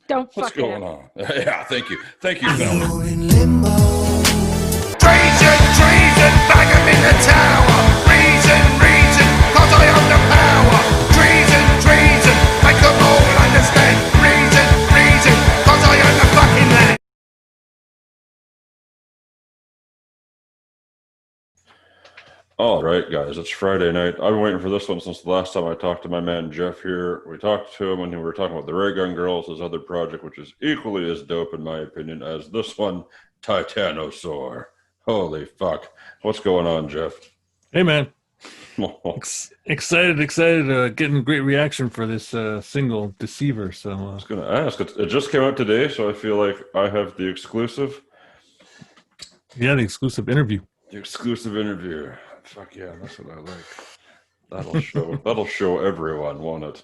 Don't What's fuck it going up. on? Yeah, thank you. Thank you, You're fellas. in limbo. Treason, treason, bang 'em in the tower. Reason, reason, 'cause I own the power. Treason, treason, make 'em all understand. Reason, reason, 'cause I own the fucking land. All right, guys, it's Friday night. I've been waiting for this one since the last time I talked to my man Geoff here. We talked to him when we were talking about the Ray Gun Girls, his other project, which is equally as dope, in my opinion, as this one, Titanosaur. Holy fuck. What's going on, Geoff? Hey, man. Excited, getting a great reaction for this single, Deceiver. So I was going to ask. It just came out today, so I feel like I have the exclusive. Yeah, the exclusive interview. The exclusive interview. Fuck yeah, that's what I like. That'll show everyone, won't it?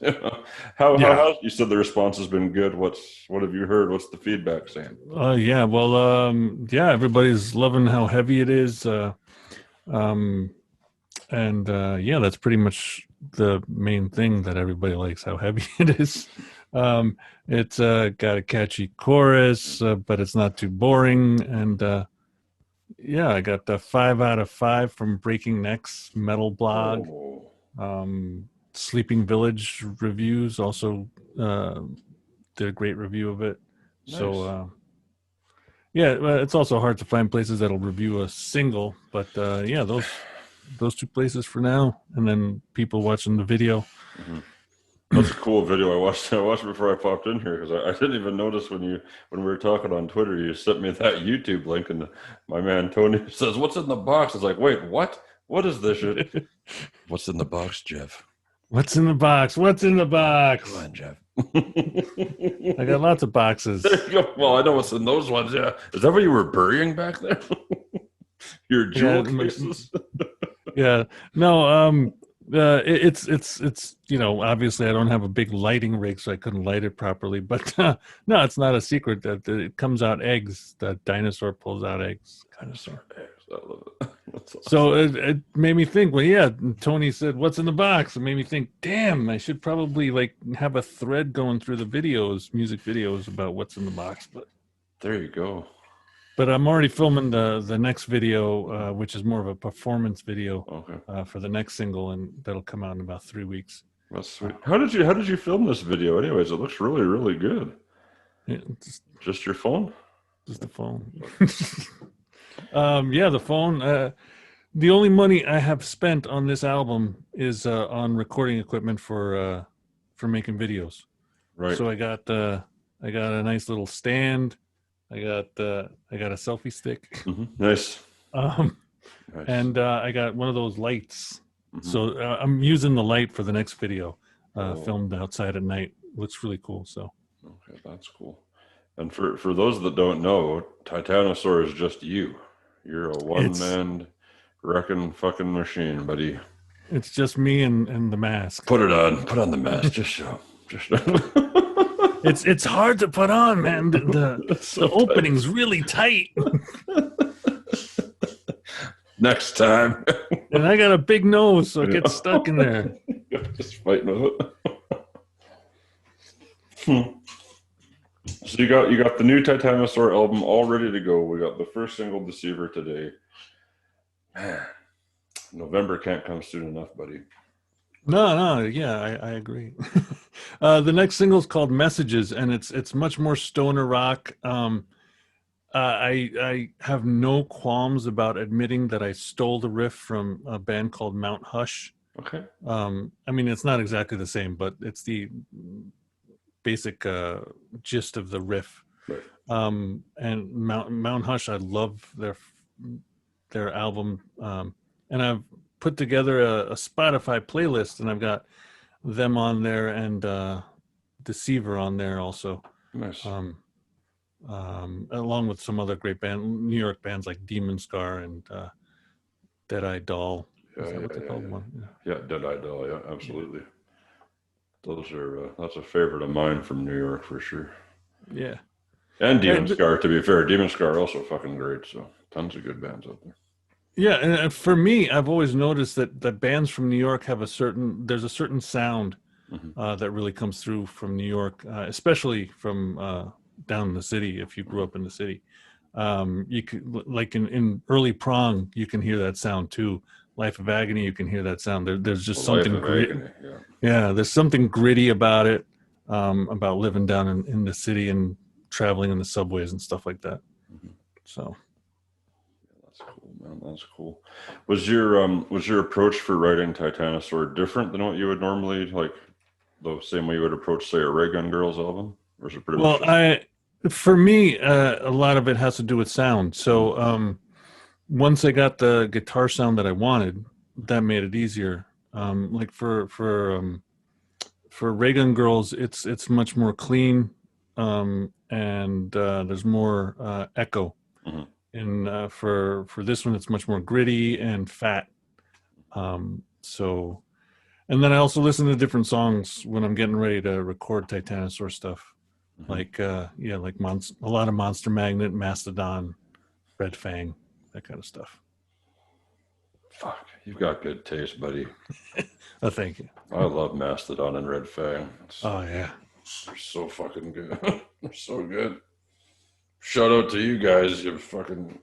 How you said the response has been good. What have you heard? What's the feedback saying? Everybody's loving how heavy it is. That's pretty much the main thing that everybody likes, how heavy it is. It's got a catchy chorus, but it's not too boring. And I got the 5 out of 5 from Breaking Necks Metal Blog. Sleeping Village Reviews also did a great review of it. Nice. So it's also hard to find places that'll review a single, but those two places for now, and then people watching the video. Mm-hmm. That's a cool video. I watched it before I popped in here because I didn't even notice when we were talking on Twitter. You sent me that YouTube link, and my man Tony says, "What's in the box?" I was like, "Wait, what? What is this shit?" What's in the box, Geoff? What's in the box? What's in the box? Come on, Geoff. I got lots of boxes. Well, I know what's in those ones. Yeah, is that what you were burying back there? Your jewel cases. Yeah. No. It's obviously I don't have a big lighting rig, so I couldn't light it properly. But no, it's not a secret that it comes out eggs. That dinosaur pulls out eggs. Dinosaur eggs. I love it. That's awesome. So it made me think. Well, Tony said, "What's in the box?" It made me think. Damn, I should probably have a thread going through the music videos about what's in the box. But there you go. But I'm already filming the next video, which is more of a performance video for the next single, and that'll come out in about 3 weeks. That's sweet. How did you film this video? Anyways, it looks really, really good. Yeah, just your phone? Just the phone. The phone. The only money I have spent on this album is on recording equipment for making videos. Right. So I got a nice little stand. I got a selfie stick. Mm-hmm. Nice. Nice. And I got one of those lights. Mm-hmm. So I'm using the light for the next video, filmed outside at night. Looks really cool. So. Okay, that's cool. And for those that don't know, Titanosaur is just you. You're a one-man wrecking fucking machine, buddy. It's just me and the mask. Put it on. Put on the mask. Just show. It's hard to put on, man. The opening's really tight. Next time. And I got a big nose, so it gets stuck in there. Just fighting with it. So you got the new Titanosaur album all ready to go. We got the first single, Deceiver, today. Man, November can't come soon enough, buddy. No, yeah, I agree. The next single is called Messages, and it's much more stoner rock. I have no qualms about admitting that I stole the riff from a band called Mount Hush. Okay. I mean, it's not exactly the same, but it's the basic gist of the riff. Right. And Mount Hush, I love their album, and I've put together a Spotify playlist, and I've got them on there and Deceiver on there also. Nice. Along with some other great New York bands like Demon Scar and Dead Eye Doll. Yeah, Dead Eye Doll. Yeah, absolutely. Those are that's a favorite of mine from New York for sure. Yeah. And Demon Scar, to be fair. Demon Scar are also fucking great. So tons of good bands out there. Yeah, and for me, I've always noticed that bands from New York have there's a certain sound that really comes through from New York, especially from down in the city. If you grew up in the city, you could, like in early Prong, you can hear that sound too. Life of Agony, you can hear that sound. There's just something gritty. Yeah, there's something gritty about it, about living down in the city and traveling in the subways and stuff like that. So that's cool, man. That's cool. Was your approach for writing Titanosaur different than what you would normally, like the same way you would approach, say, a Ray Gun Girls album, or is it pretty much? For me, a lot of it has to do with sound. So once I got the guitar sound that I wanted, that made it easier. Like for Ray Gun Girls, it's much more clean, and there's more echo. And for this one, it's much more gritty and fat. So, and then I also listen to different songs when I'm getting ready to record Titanosaur stuff, like a lot of Monster Magnet, Mastodon, Red Fang, that kind of stuff. Fuck, you've got good taste, buddy. Oh, thank you. I love Mastodon and Red Fang. Oh yeah, they're so fucking good. They're so good. Shout out to you guys, you fucking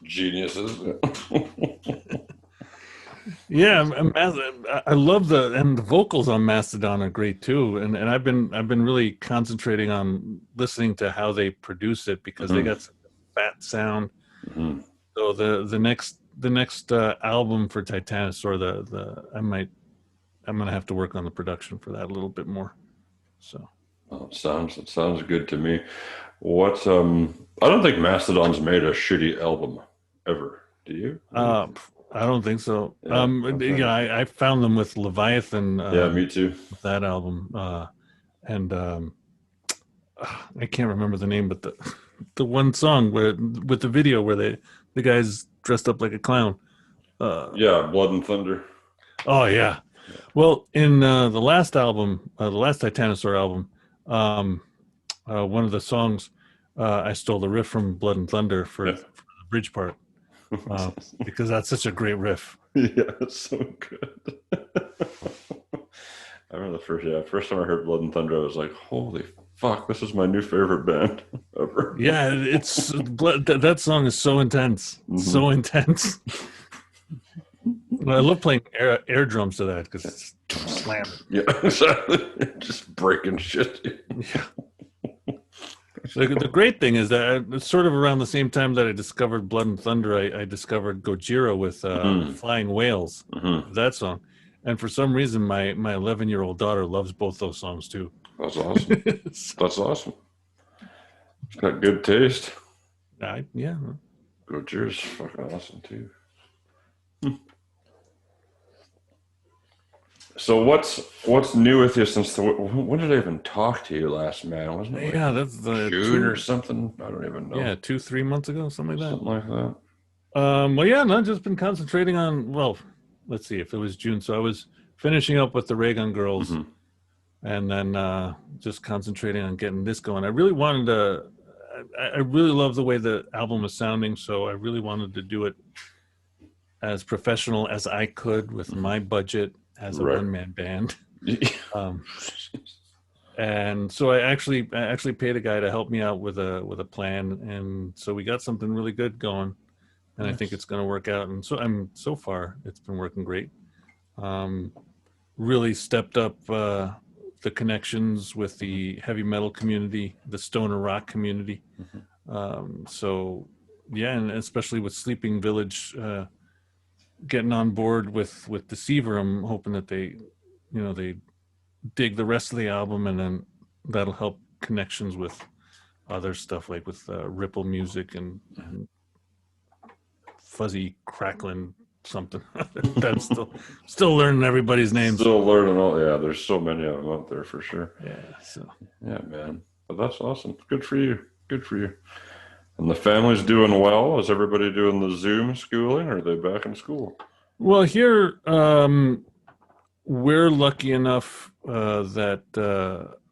geniuses. Yeah, I love the vocals on Mastodon are great too, and I've been really concentrating on listening to how they produce it, because they got such a fat sound. So the next album for Titanosaur, I'm gonna have to work on the production for that a little bit more. So it sounds good to me. What I don't think Mastodon's made a shitty album ever. Do you? I don't think so. Yeah, I found them with Leviathan. Yeah, me too. That album, and I can't remember the name, but the one song with the video where the guy's dressed up like a clown. Yeah, Blood and Thunder. Oh yeah. Well, in the last album, the last Titanosaur album, one of the songs, I stole the riff from Blood and Thunder for the bridge part, because that's such a great riff. Yeah, it's so good. I remember the first time I heard Blood and Thunder, I was like, holy fuck, this is my new favorite band ever. Yeah, that song is so intense. So intense. I love playing air drums to that, because it's slamming. Yeah, exactly. Just breaking shit. Yeah. The great thing is that it's sort of around the same time that I discovered Blood and Thunder, I discovered Gojira with Flying Whales, that song. And for some reason, my 11-year-old daughter loves both those songs too. That's awesome. That's awesome. It's got good taste. Yeah. Gojira's fucking awesome too. So what's new with you since when did I even talk to you last, man? Wasn't it? Yeah, that's the June or something. I don't even know. Yeah, 2-3 months ago, something like that. Something like that. Well, yeah, no, I've just been concentrating on. Well, let's see if it was June. So I was finishing up with the Ray Gun Girls, and then just concentrating on getting this going. I really wanted to. I really love the way the album was sounding, so I really wanted to do it as professional as I could with my budget as a one-man band. And so I actually paid a guy to help me out with a plan, and so we got something really good going, and I think it's going to work out. And so far it's been working great. Really stepped up the connections with the heavy metal community, the stoner rock community. So yeah, and especially with Sleeping Village getting on board with Deceiver, I'm hoping that they dig the rest of the album, and then that'll help connections with other stuff, like with Ripple Music and Fuzzy Crackling something. That's still learning everybody's names. Still learning all. Yeah, there's so many of them out there for sure. Yeah. So yeah, man. But that's awesome. Good for you. Good for you. And the family's doing well? Is everybody doing the Zoom schooling, or are they back in school? Well, here we're lucky enough that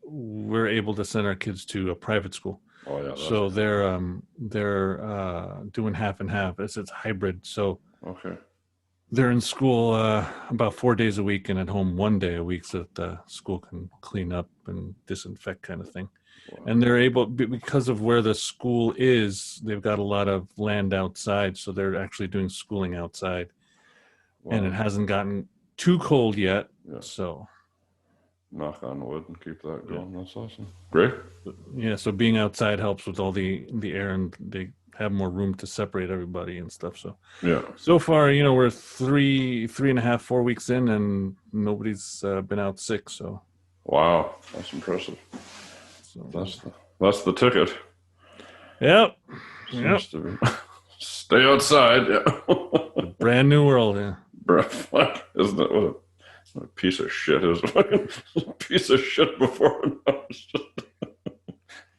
we're able to send our kids to a private school. Oh yeah. So they're doing half and half. It's hybrid. So okay. they're in school about 4 days a week and at home 1 day a week, so that the school can clean up and disinfect, kind of thing. Wow. And they're able, because of where the school is, they've got a lot of land outside, so they're actually doing schooling outside. Wow. And it hasn't gotten too cold yet. Yeah. So knock on wood and keep that going. That's awesome. Great. Yeah, so being outside helps with all the air, and they have more room to separate everybody and stuff. So Yeah. so far, we're 3.5, 4 weeks in, and nobody's been out sick. So Wow, that's impressive. so That's the ticket. yep. Seems to be. Stay outside. Yeah. Brand new world. Yeah. Fuck, isn't it? What a piece of shit is a piece of shit before.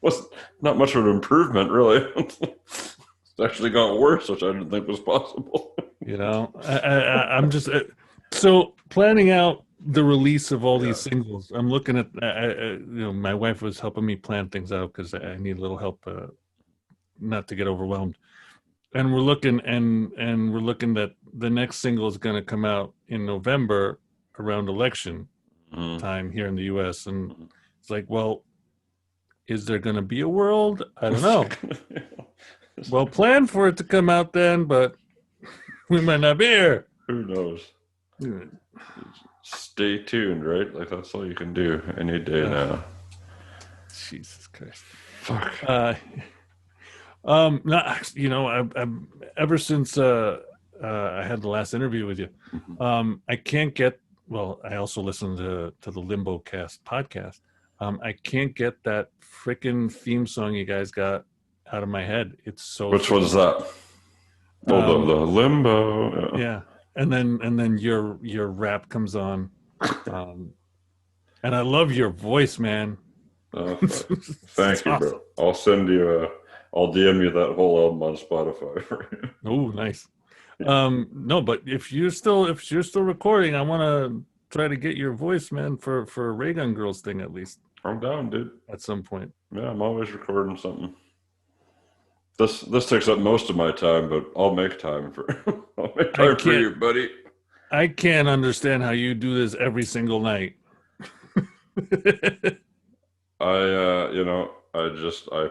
Was not much of an improvement, really. It's actually got worse, which I didn't think was possible. I'm just so planning out the release of all these singles. I'm looking at, my wife was helping me plan things out because I need a little help, not to get overwhelmed. And we're looking, and we're looking that the next single is going to come out in November around election time here in the U.S. And it's like, well, is there going to be a world? I don't know. Well, plan for it to come out then, but we might not be here. Who knows? Stay tuned, right? Like, that's all you can do any day now. Jesus Christ. Fuck. I'm ever since I had the last interview with you, I can't get. Well, I also listen to the Limbocast podcast. I can't get that freaking theme song you guys got out of my head. It's so. Which one's that? Oh, the Limbo. Yeah, and then your rap comes on, and I love your voice, man. Thank you, bro. I'll send you. I'll DM you that whole album on Spotify for you. Oh, nice. No, but if you're still recording, I want to try to get your voice, man, for a Ray Gun Girls thing at least. I'm down, dude. At some point. Yeah, I'm always recording something. This takes up most of my time, but I'll make time for you, buddy. I can't understand how you do this every single night. I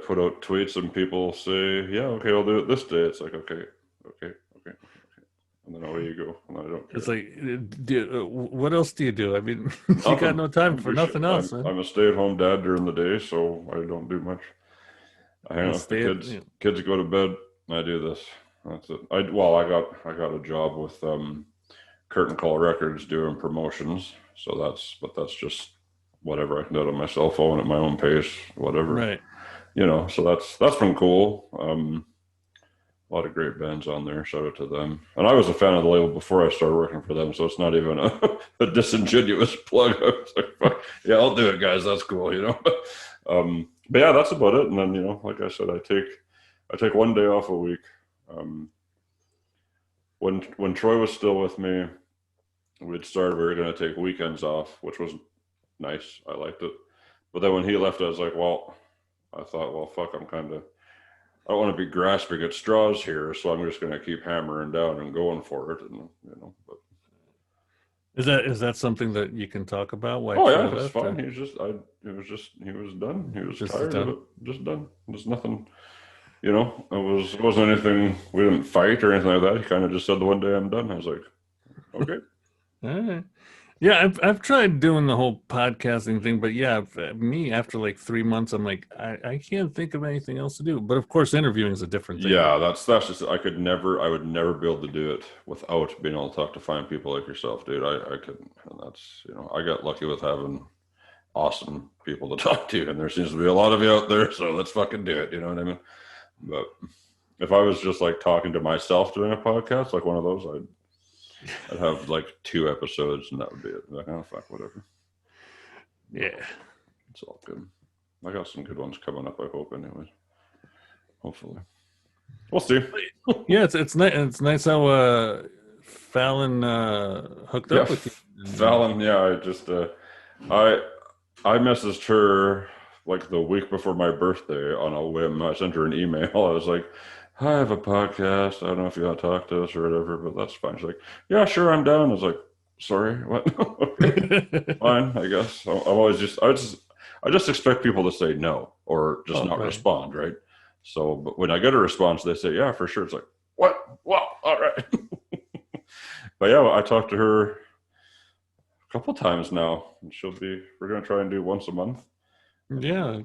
put out tweets and people say, yeah, okay, I'll do it this day. It's like, okay. And then away you go. And I don't care. It's like, what else do you do? I mean, you got no time for nothing else. I'm a stay-at-home dad during the day, so I don't do much. I hang out with the kids. Kids go to bed. I do this. That's it. I got a job with Curtain Call Records doing promotions. So that's just whatever I can do it on my cell phone at my own pace, whatever. Right. So that's been cool. A lot of great bands on there. Shout out to them. And I was a fan of the label before I started working for them, so it's not even a disingenuous plug. I was like, fuck, yeah, I'll do it, guys. That's cool, But yeah, that's about it. And then, like I said, I take 1 day off a week. When Troy was still with me, we were going to take weekends off, which was nice. I liked it. But then when he left, I was like, fuck, I don't want to be grasping at straws here, so I'm just going to keep hammering down and going for it. And but is that something that you can talk about? Why it's fine. He was done. He was just tired of it. Just done. There's nothing. It wasn't anything. We didn't fight or anything like that. He kind of just said the 1 day I'm done. I was like, okay. All right. Yeah, I've tried doing the whole podcasting thing, but yeah, me after like 3 months, I'm like, I can't think of anything else to do. But of course, interviewing is a different thing. Yeah, that's just I would never be able to do it without being able to talk to fine people like yourself, dude. I couldn't, and that's I got lucky with having awesome people to talk to, and there seems to be a lot of you out there, so let's fucking do it. You know what I mean? But if I was just like talking to myself doing a podcast, like one of those, I'd have like 2 episodes and that would be it. Like, oh, fuck, whatever. Yeah. It's all good. I got some good ones coming up, I hope, anyways. Hopefully. We'll see. Yeah, it's nice. It's nice how Fallon hooked up with you. Fallon, yeah, I just I messaged her like the week before my birthday on a whim. I sent her an email. I was like, I have a podcast. I don't know if you want to talk to us or whatever, but that's fine. She's like, yeah, sure, I'm down. I was like, sorry, what? Okay, fine, I guess. I'm always I just expect people to say no or just Oh, not right. respond, right? So, but when I get a response, they say, yeah, for sure. It's like, what? Well, all right. But yeah, I talked to her a couple times now, and we're going to try and do once a month. Yeah,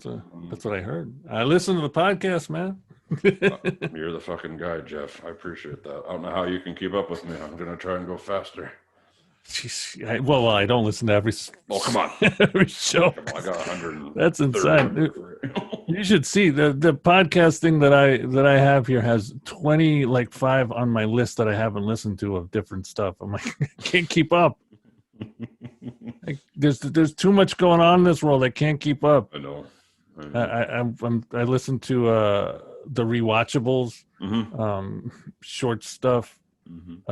that's what I heard. I listen to the podcast, man. You're the fucking guy, Geoff. I appreciate that. I don't know how you can keep up with me. I'm going to try and go faster. Jeez, well, I don't listen to Oh, come on. every show. Come on, I got 100. That's insane. You should see the podcast thing that I have here has 5 on my list that I haven't listened to of different stuff. I'm like, I can't keep up. Like, there's too much going on in this world. I can't keep up. I know. I listen to the rewatchables, short stuff, and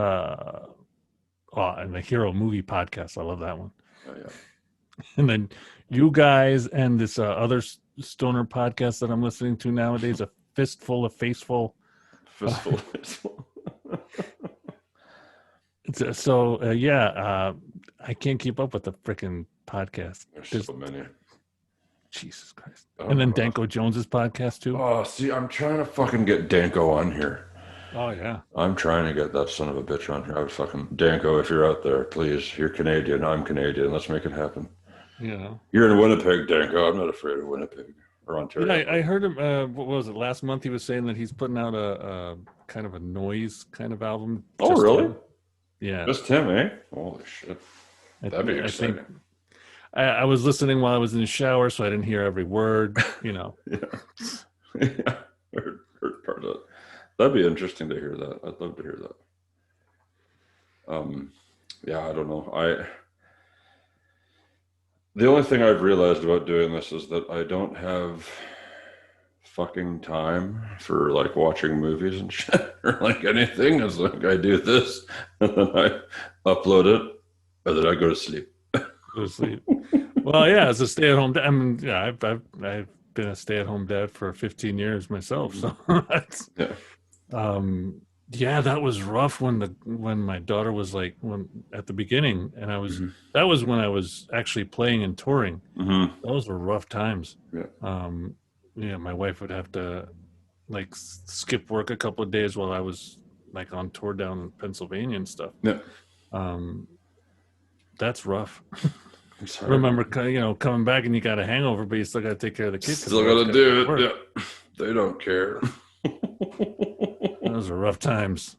the hero movie podcast. I love that one. Oh, yeah. And then you guys and this other stoner podcast that I'm listening to nowadays, a fistful of faceful. Fistful. I can't keep up with the freaking podcast. There's so many. Jesus Christ. Oh, and then God. Danko Jones's podcast too. Oh, see, I'm trying to fucking get Danko on here. Oh yeah. I'm trying to get that son of a bitch on here. I would fucking Danko, if you're out there, please. You're Canadian. I'm Canadian. Let's make it happen. Yeah. You're in Winnipeg, Danko. I'm not afraid of Winnipeg or Ontario. Yeah, I heard him. What was it? Last month he was saying that he's putting out a kind of a noise kind of album. Oh, really? him. Yeah. Just him, eh? Holy shit. That'd be exciting. I was listening while I was in the shower, so I didn't hear every word. Yeah. Yeah. Heard part of it. That'd be interesting to hear that. I'd love to hear that. Yeah, I don't know. The only thing I've realized about doing this is that I don't have fucking time for like watching movies and shit or like anything. It's like I do this and then I upload it and then I go to sleep. Go to sleep. Well, yeah, as a stay-at-home dad, I mean, yeah, I've been a stay-at-home dad for 15 years myself, so that's yeah, that was rough when my daughter was like at the beginning, and that was when I was actually playing and touring. Those were rough times. Yeah, my wife would have to like skip work a couple of days while I was like on tour down in Pennsylvania and stuff. Yeah, that's rough. I remember, coming back and you got a hangover, but you still got to take care of the kids. Still got to do it. Yeah. They don't care. Those are rough times.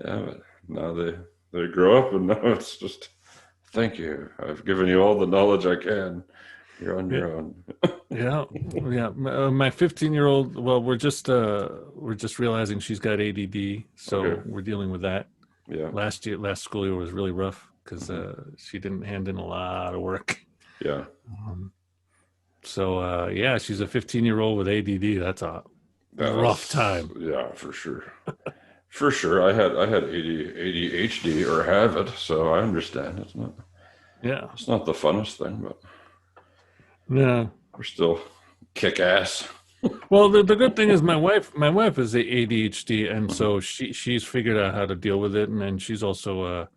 Yeah, but now they grow up, and now it's just thank you. I've given you all the knowledge I can. You're on your own. Yeah. My 15-year-old. Well, we're just realizing she's got ADD, so we're dealing with that. Yeah. Last school year was really rough because she didn't hand in a lot of work. Yeah. So she's a 15-year-old with ADD. That's a rough time. Yeah, for sure. For sure. I had ADHD or have it, so I understand. It's not the funnest thing, but yeah, we're still kick ass. Well, the good thing is my wife is ADHD, and so she's figured out how to deal with it, and then she's also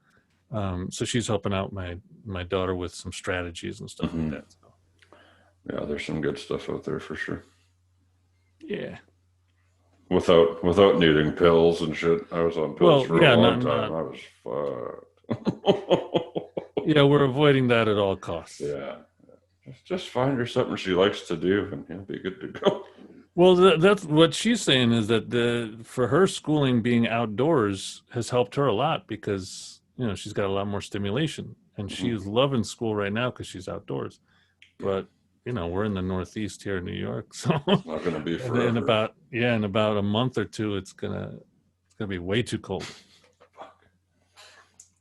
so she's helping out my daughter with some strategies and stuff like that. So. Yeah, there's some good stuff out there for sure. Yeah. Without needing pills and shit. I was on pills for a long time. I was fucked. Yeah, we're avoiding that at all costs. Yeah. Just find her something she likes to do and you'll be good to go. Well, that's what she's saying is that for her schooling being outdoors has helped her a lot because, she's got a lot more stimulation and she's loving school right now because she's outdoors. But, we're in the Northeast here in New York, so it's not going to be forever. In about a month or two, it's gonna be way too cold.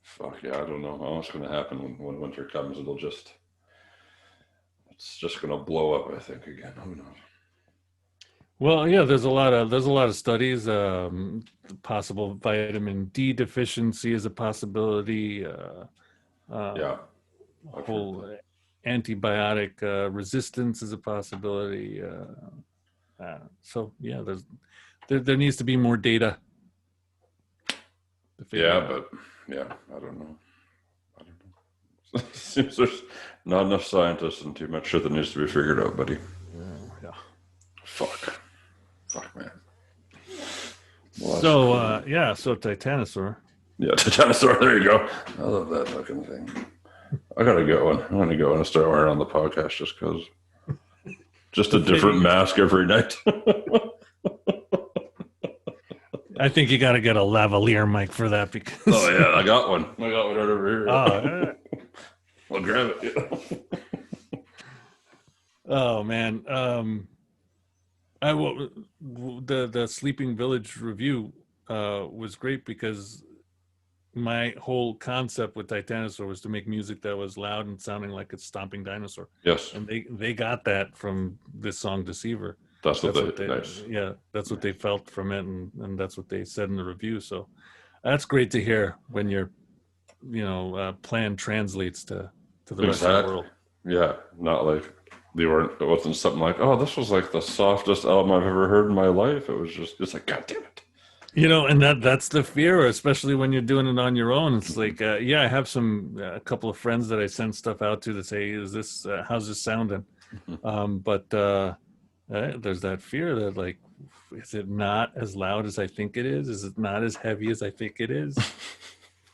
Fuck yeah, I don't know what's going to happen when winter comes. It's just going to blow up, I think, again. Who knows? Well, yeah, there's a lot of studies. Possible vitamin D deficiency is a possibility. Whole antibiotic resistance is a possibility. So yeah, there needs to be more data. Yeah, but I don't know. Seems there's not enough scientists and too much shit that needs to be figured out, buddy. Yeah. Fuck, man. So so Titanosaur. Yeah, Titanosaur. There you go. I love that fucking thing. I gotta get one. I'm gonna go and start wearing on the podcast just because. Just a different mask every night. I think you got to get a lavalier mic for that because. Oh yeah, I got one. I got one right over here. Oh, I'll grab it. Yeah. Oh man, the Sleeping Village review was great because my whole concept with Titanosaur was to make music that was loud and sounding like it's stomping dinosaur. Yes, and they got that from this song Deceiver. That's what they nice. Yeah, that's what they felt from it, and that's what they said in the review. So that's great to hear when your plan translates to the rest of the world. Yeah, not like it wasn't something like, oh, this was like the softest album I've ever heard in my life. It was just like, God damn it. And that's the fear, especially when you're doing it on your own. It's like, I have a couple of friends that I send stuff out to that say, is this, how's this sounding? But there's that fear that like, is it not as loud as I think it is? Is it not as heavy as I think it is?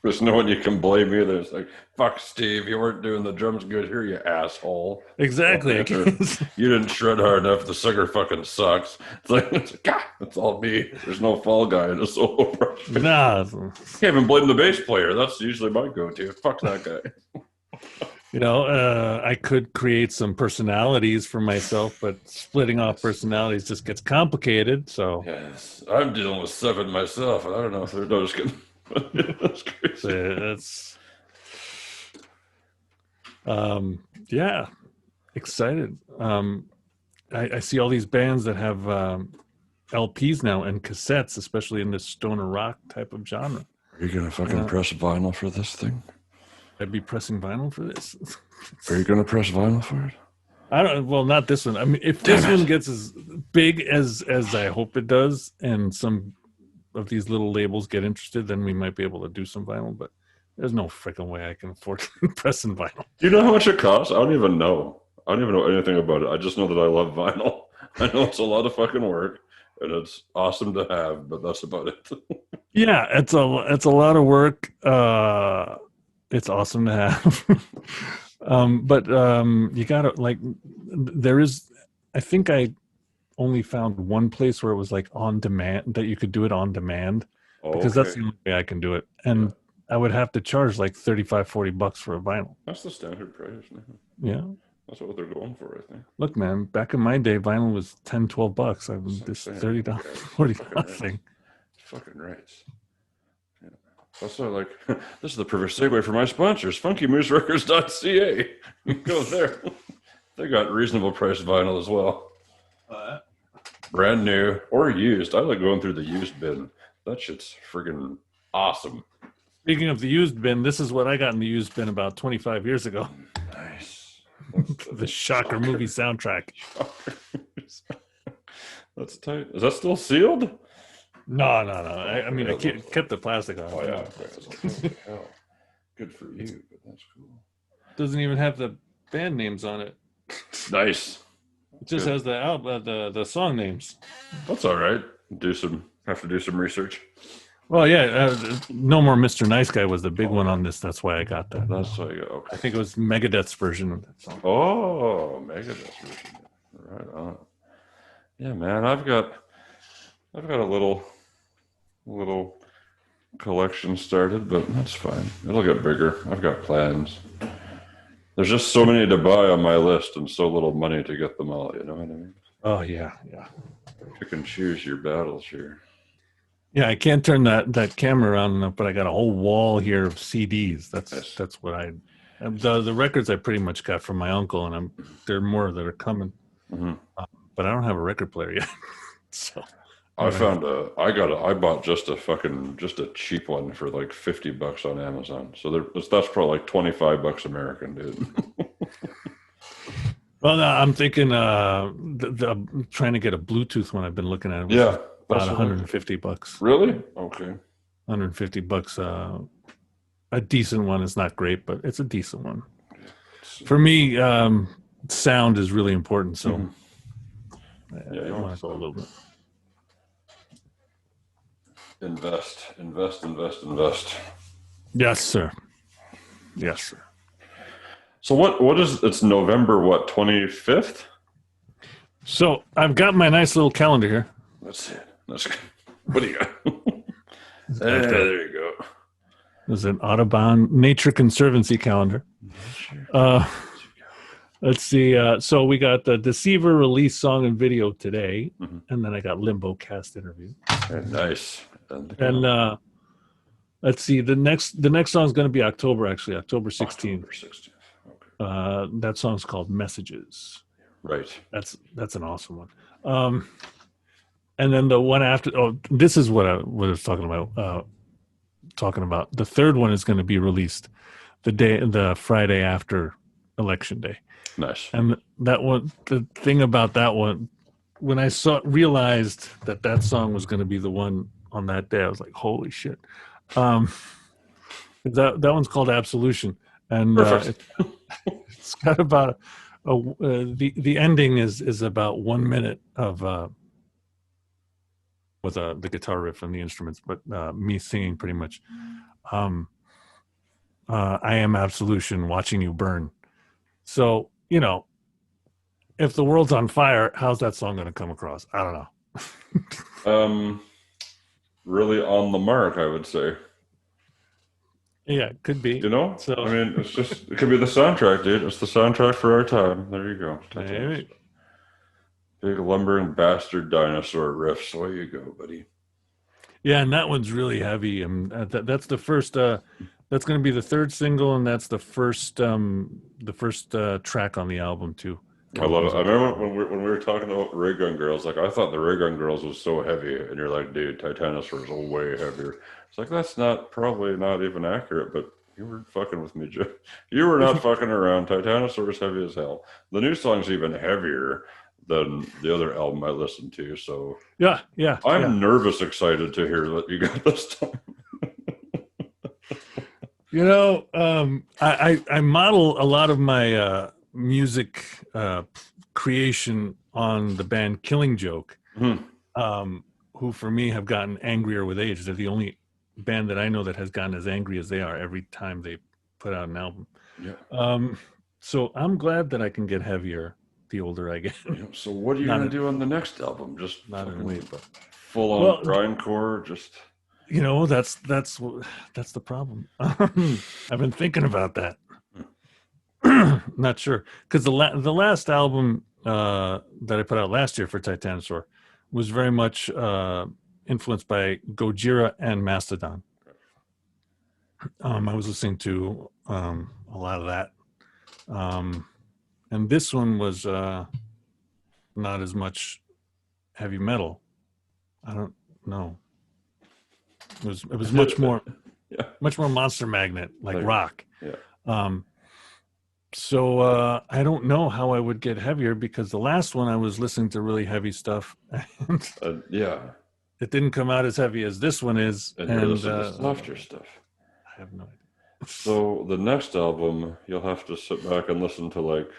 There's no one you can blame either. It's like, fuck, Steve, you weren't doing the drums good here, you asshole. Exactly. You didn't shred hard enough. The singer fucking sucks. It's like, God, it's all me. There's no fall guy in a solo project. Nah. Can't even blame the bass player. That's usually my go-to. Fuck that guy. I could create some personalities for myself, but splitting off personalities just gets complicated. So yes, I'm dealing with 7 myself, and I don't know if they're just kidding. That's crazy. Excited. I see all these bands that have LPs now and cassettes, especially in this stoner rock type of genre. Are you gonna fucking press vinyl for this thing? I'd be pressing vinyl for this. Are you gonna press vinyl for it? I don't. Well, not this one. I mean, if this one gets as big as I hope it does, and some of these little labels get interested, then we might be able to do some vinyl. But there's no freaking way I can afford pressing vinyl. Do you know how much it costs? I don't even know. I don't even know anything about it. I just know that I love vinyl. I know it's a lot of fucking work, and it's awesome to have, but that's about it. Yeah, it's a lot of work. It's awesome to have. But you gotta there is. I think I only found one place where it was like on demand, that you could do it on demand, because that's the only way I can do it. And I would have to charge like $35-$40 for a vinyl. That's the standard price now. Yeah. That's what they're going for, I think. Look, man, back in my day, vinyl was $10-$12. I mean, this $30, $40 thing. Fucking right. Yeah. Also, like, this is the perfect segue for my sponsors, FunkyMooseRecords.ca. You can go there. They got reasonable priced vinyl as well. Brand new or used. I like going through the used bin. That shit's friggin' awesome. Speaking of the used bin, this is what I got in the used bin about 25 years ago. Nice. The Shocker movie soundtrack. That's tight. Is that still sealed? No. I mean, I kept the plastic on. Oh, yeah. Hell. Good for you, but that's cool. Doesn't even have the band names on it. Nice. It just has the song names. That's all right. Have to do some research. Well, yeah, No More Mr. Nice Guy was the big one on this. That's why I got that. That's why you go. Okay. I think it was Megadeth's version of that song. Oh, Megadeth's version. Right on. Yeah, man, I've got a little collection started, but that's fine. It'll get bigger. I've got plans. There's just so many to buy on my list and so little money to get them all, you know what I mean? Oh, yeah. You can choose your battles here. Yeah, I can't turn that camera around enough, but I got a whole wall here of CDs. That's what the records I pretty much got from my uncle, and there are more that are coming. Mm-hmm. But I don't have a record player yet. So I bought just a cheap one for like $50 on Amazon. So that's probably like $25 American, dude. Well, no, I'm thinking I'm trying to get a Bluetooth one. I've been looking at it. Yeah, About that's what $150. really okay. $150. A decent one is not great, but it's a decent one. Let's see. For me, sound is really important, so Mhm. Yeah, I you want want to go a little bit. invest. Yes, sir. Yes, sir. So what is it's November what 25th? So I've got my nice little calendar here. Let's see. What do you got? I've got- There you go. There's an Audubon Nature Conservancy calendar. Let's see. So we got the Deceiver release song and video today, Mhm. and then I got Limbocast interview. Very nice. And let's see. The next song is going to be October 16th. October 16th. Okay. That song's called Messages. Right. That's an awesome one. And then the one after. Oh, this is what I was talking about. The third one is going to be released the Friday after Election Day. Nice. And that one, the thing about that one, when I realized that song was going to be the one on that day, I was like, "Holy shit!" That one's called Absolution, and it's got about the ending is about 1 minute of with the guitar riff and the instruments, but me singing pretty much. I am absolution, watching you burn. So if the world's on fire, how's that song going to come across? I don't know. Really on the mark, I would say. Yeah, it could be. So I mean, it could be the soundtrack, dude. It's the soundtrack for our time. There you go. Maybe. Big lumbering bastard dinosaur riffs. Away you go, buddy. Yeah, and that one's really heavy. That's the first. That's going to be the third single, and that's the first track on the album too. I love it. I remember when we were talking about Ray Gun Girls, like I thought the Ray Gun Girls was so heavy, and you're like, dude, Titanosaur is way heavier. It's like that's probably not even accurate, but you were fucking with me, Jeff. You were not fucking around. Titanosaur is heavy as hell. The new song's even heavier than the other album I listened to. So yeah. I'm nervous, excited to hear what you got this time. I model a lot of my music creation on the band Killing Joke, who for me have gotten angrier with age. They're the only band that I know that has gotten as angry as they are every time they put out an album. Yeah. So I'm glad that I can get heavier the older I get. So what are you going to do on the next album? Just not in weight, but full on grindcore, just... that's the problem. I've been thinking about that. Not sure, because the last album that I put out last year for Titanosaur was very much influenced by Gojira and Mastodon. I was listening to a lot of that, and this one was not as much heavy metal. I don't know. It was much more Monster Magnet, like rock. Yeah. So I don't know how I would get heavier, because the last one I was listening to really heavy stuff. And yeah. It didn't come out as heavy as this one is. And you're listening to softer stuff. I have no idea. So the next album, you'll have to sit back and listen to like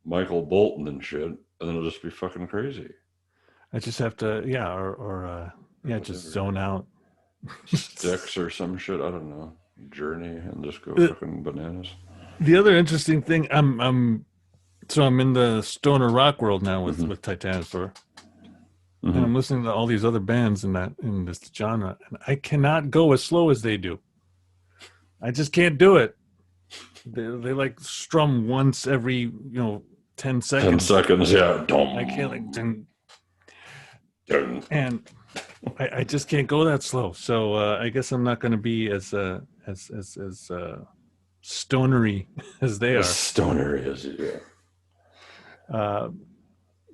Michael Bolton and shit, and then it'll just be fucking crazy. I just have to, just zone out. Sticks or some shit, I don't know. Journey, and just go fucking bananas. The other interesting thing, I'm in the stoner rock world now with Titanosaur, and I'm listening to all these other bands in this genre, and I cannot go as slow as they do. I just can't do it. They like strum once every 10 seconds. 10 seconds, yeah. I can't like dun, and I just can't go that slow. So I guess I'm not going to be as stonery as they are. Stonery as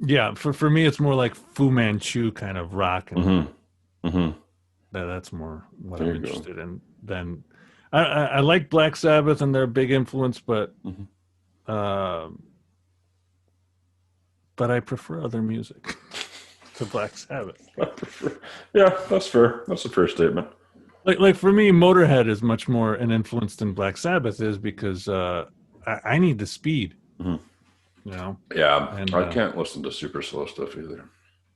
yeah. For me, it's more like Fu Manchu kind of rock, and that's more what I'm interested in. Then I like Black Sabbath, and they're a big influence, but but I prefer other music to Black Sabbath. Yeah, that's fair. That's a fair statement. Like for me, Motorhead is much more an influence than Black Sabbath is because I need the speed. Mhm. You know. Yeah, And I can't listen to super slow stuff either.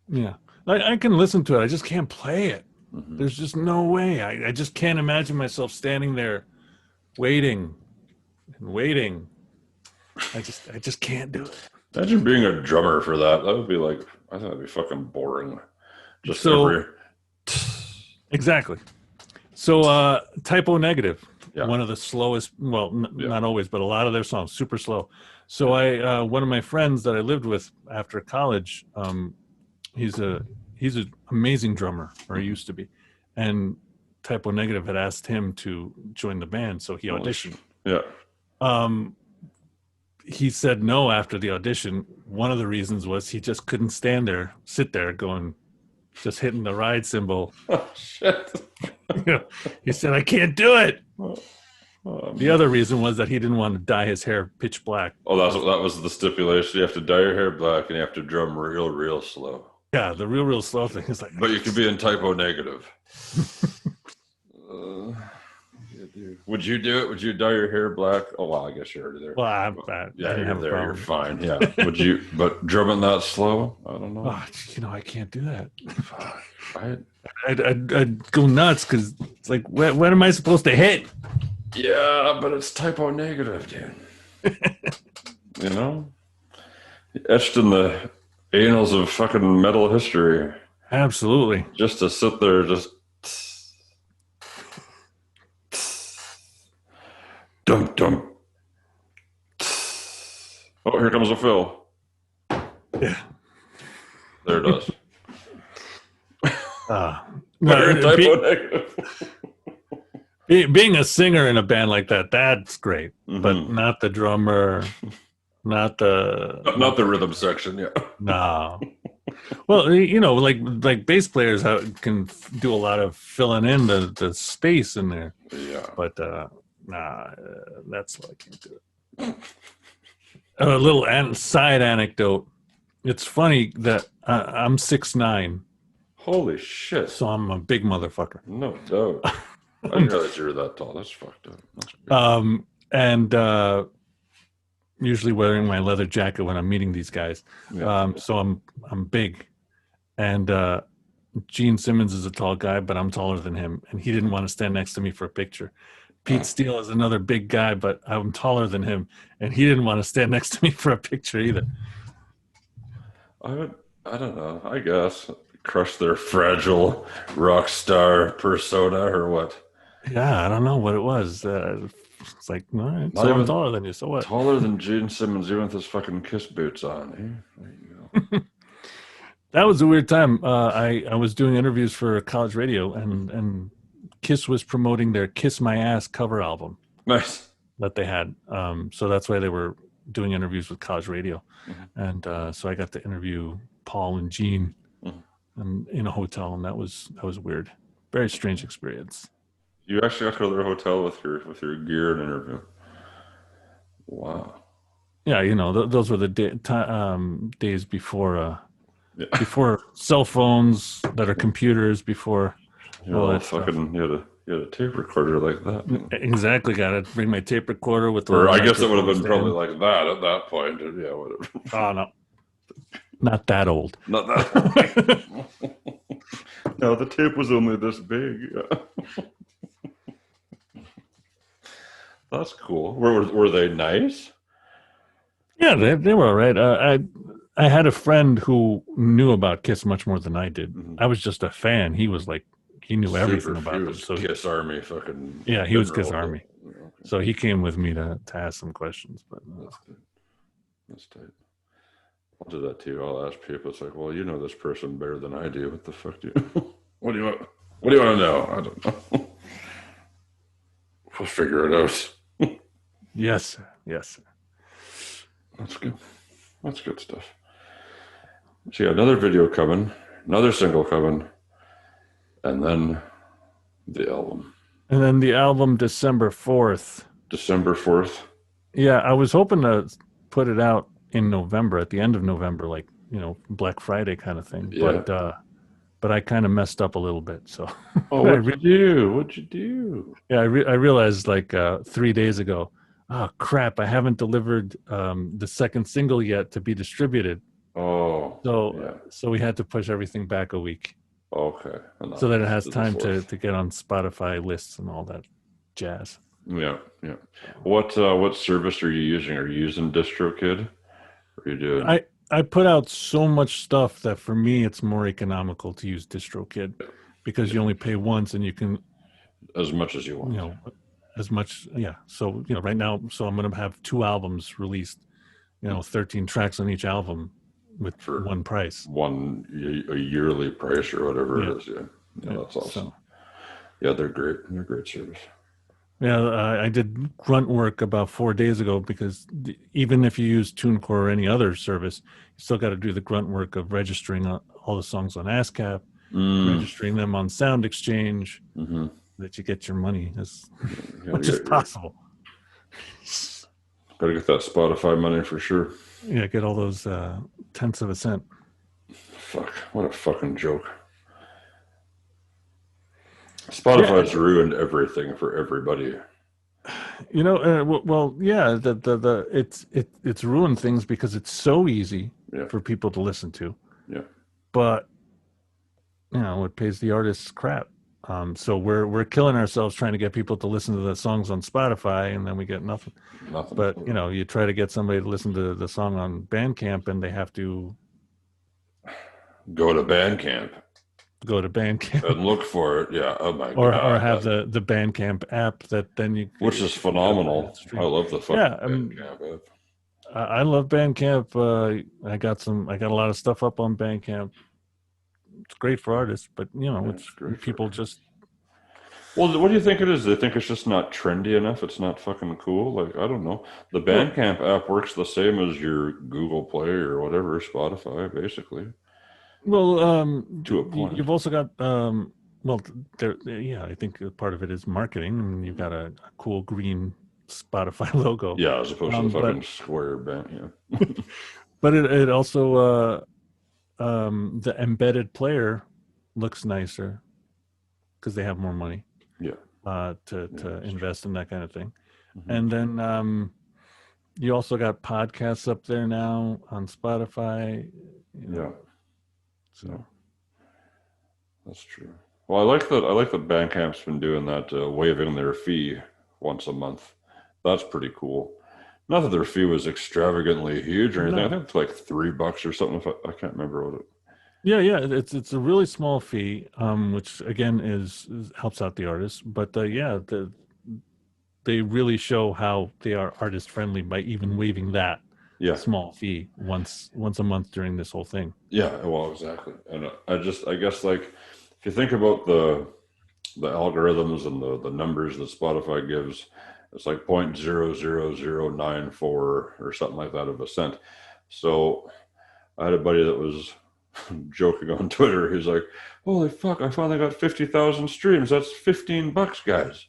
yeah, I can listen to it. I just can't play it. Mhm. There's just no way. I just can't imagine myself standing there waiting and waiting. I just can't do it. Imagine being a drummer for that. That would be like, I think that'd be fucking boring. Just So- every. Exactly. So Typo Negative, Yeah. one of the slowest, well, Yeah. not always, but a lot of their songs, super slow. So I one of my friends that I lived with after college, he's an amazing drummer, or he used to be. And Typo Negative had asked him to join the band, so he auditioned. Yeah. He said no after the audition. One of the reasons was he just couldn't sit there going, just hitting the ride cymbal. Oh, shit. He said, I can't do it. Oh, The other reason was that he didn't want to dye his hair pitch black. Oh, that was the stipulation. You have to dye your hair black and you have to drum real slow. Yeah, the real slow thing is like. But you could be in Typo Negative. Yeah, dude. Would you do it? Would you dye your hair black? Oh, well, I guess you're already there. Well, I Yeah, didn't you're have a there. You're problem. fine. Yeah. Would you? But drumming that slow? I don't know. Oh, I can't do that. I, I'd go nuts because it's like, when am I supposed to hit? yeah, but it's Typo Negative, dude. You know, etched in the annals of fucking metal history. Absolutely. Just to sit there, just dum dum. Oh, here comes a fill. Yeah. There it does. No, Typo Negative. being a singer in a band like that's great, but Mhm. not the drummer, not the Not the rhythm section. Yeah. no. Well, like bass players can do a lot of filling in the space in there, Yeah. but that's why I can't do it. A little side anecdote. It's funny that I'm 6'9", Holy shit. so I'm a big motherfucker. No doubt. I didn't realize you were that tall. That's fucked up. That's weird. And usually wearing my leather jacket when I'm meeting these guys. Yeah. So I'm big, and Gene Simmons is a tall guy, but I'm taller than him, and he didn't want to stand next to me for a picture. Pete Steele is another big guy, but I'm taller than him, and he didn't want to stand next to me for a picture either. I don't know. I guess crush their fragile rock star persona or what? Yeah, I don't know what it was. It's like, all right, Not so I'm even taller than you, so what? Taller than Gene Simmons, even with his fucking Kiss boots on. Eh? There you go. That was a weird time. I was doing interviews for college radio, and Kiss was promoting their "Kiss My Ass" cover album Nice. that they had. So that's why they were doing interviews with college radio, and so I got to interview Paul and Gene in a hotel, and that was weird. Very strange experience. You actually got to go to their hotel with your gear and interview. Wow. Yeah, those were the days before Yeah. before cell phones that are computers, before all that stuff. You had a tape recorder like that. Exactly, got to bring my tape recorder with the. Or I guess it would have been microphone probably like that at that point. Yeah, whatever. stand. Oh no, not that old. Not that. No, the tape was only this big. Yeah. That's cool. Were they nice? Yeah, they were all right. I had a friend who knew about Kiss much more than I did. I was just a fan. He was like, he knew everything about them. So Kiss Army, fucking. yeah, he was Kiss general. Army. Okay. So he came with me to ask some questions. But That's good. That's tight. I'll do that too. I'll ask people. It's like, well, you know this person better than I do. What the fuck do you? What do you want? What do you want to know? I don't know. We'll figure it out. yes, sir. Yes, sir. That's good. That's good stuff. So yeah, another video coming, another single coming, and then the album. And then the album December 4th. December 4th. Yeah, I was hoping to put it out in November, at the end of November, like Black Friday kind of thing. Yeah. But I kind of messed up a little bit. So Oh, what'd you do? What'd you do? yeah, I realized like 3 days ago. Oh crap! I haven't delivered the second single yet to be distributed. Oh, So yeah. so we had to push everything back a week Okay. And so that it that's has to the time to 4th. get on Spotify lists and all that jazz. Yeah, yeah. What service are you using? Are you using DistroKid? Or are you doing I put out so much stuff that for me it's more economical to use DistroKid because yeah, you only pay once and you can, as much as you you want know, as much. Yeah. So right now, so I'm going to have 2 albums released. 13 tracks on each album with for one price. a yearly price or whatever Yeah. it is. Yeah, yeah, Yeah. that's awesome. So Yeah, they're great. They're great service. yeah, I did grunt work about 4 days ago because even if you use TuneCore or any other service, you still got to do the grunt work of registering all the songs on ASCAP, Mm, registering them on Sound Exchange, mm-hmm. that you get your money as Yeah, much as possible. gotta get that Spotify money for sure. Yeah, get all those tenths of a cent. Fuck, what a fucking joke. Yeah, Spotify's ruined everything for everybody. well, yeah, it's ruined things because it's so easy Yeah, for people to listen to, yeah, but it pays the artists crap. So we're killing ourselves trying to get people to listen to the songs on Spotify, and then we get nothing. nothing. But you try to get somebody to listen to the song on Bandcamp, and they have to Go to Bandcamp go to Bandcamp and look for it. Yeah. Oh my or god. have the Bandcamp app that then you Which is phenomenal. I love the fucking Yeah, Bandcamp app. I love Bandcamp. I got a lot of stuff up on Bandcamp. It's great for artists, but Yeah, it's it's great for people just. Well, what do you think it is? They think it's just not trendy enough. It's not fucking cool. Like, I don't know. The Well, Bandcamp app works the same as your Google Play or whatever, Spotify, basically, to a point. you've also got well, yeah, I think part of it is marketing. I mean, you've got a cool green Spotify logo. Yeah, as opposed to the But fucking square band. Yeah. but it also the embedded player looks nicer because they have more money Yeah. to invest in that kind of thing. Mm-hmm. And then you also got podcasts up there now on Spotify. Yeah. So yeah. That's true. Well, I like that Bandcamp's been doing that, waiving their fee once a month. That's pretty cool. Not that their fee was extravagantly huge or anything. No. I think it's like $3 or something. If I can't remember what it. yeah, it's a really small fee, which again is helps out the artists. But they really show how they are artist friendly by even waiving that Yeah. small fee once a month during this whole thing. Yeah. Well, exactly. And I guess like if you think about the algorithms and the numbers that Spotify gives, it's like 0.00094 or something like that of a cent. So I had a buddy that was joking on Twitter. He's like, "Holy fuck! I finally got 50,000 streams. That's $15, guys.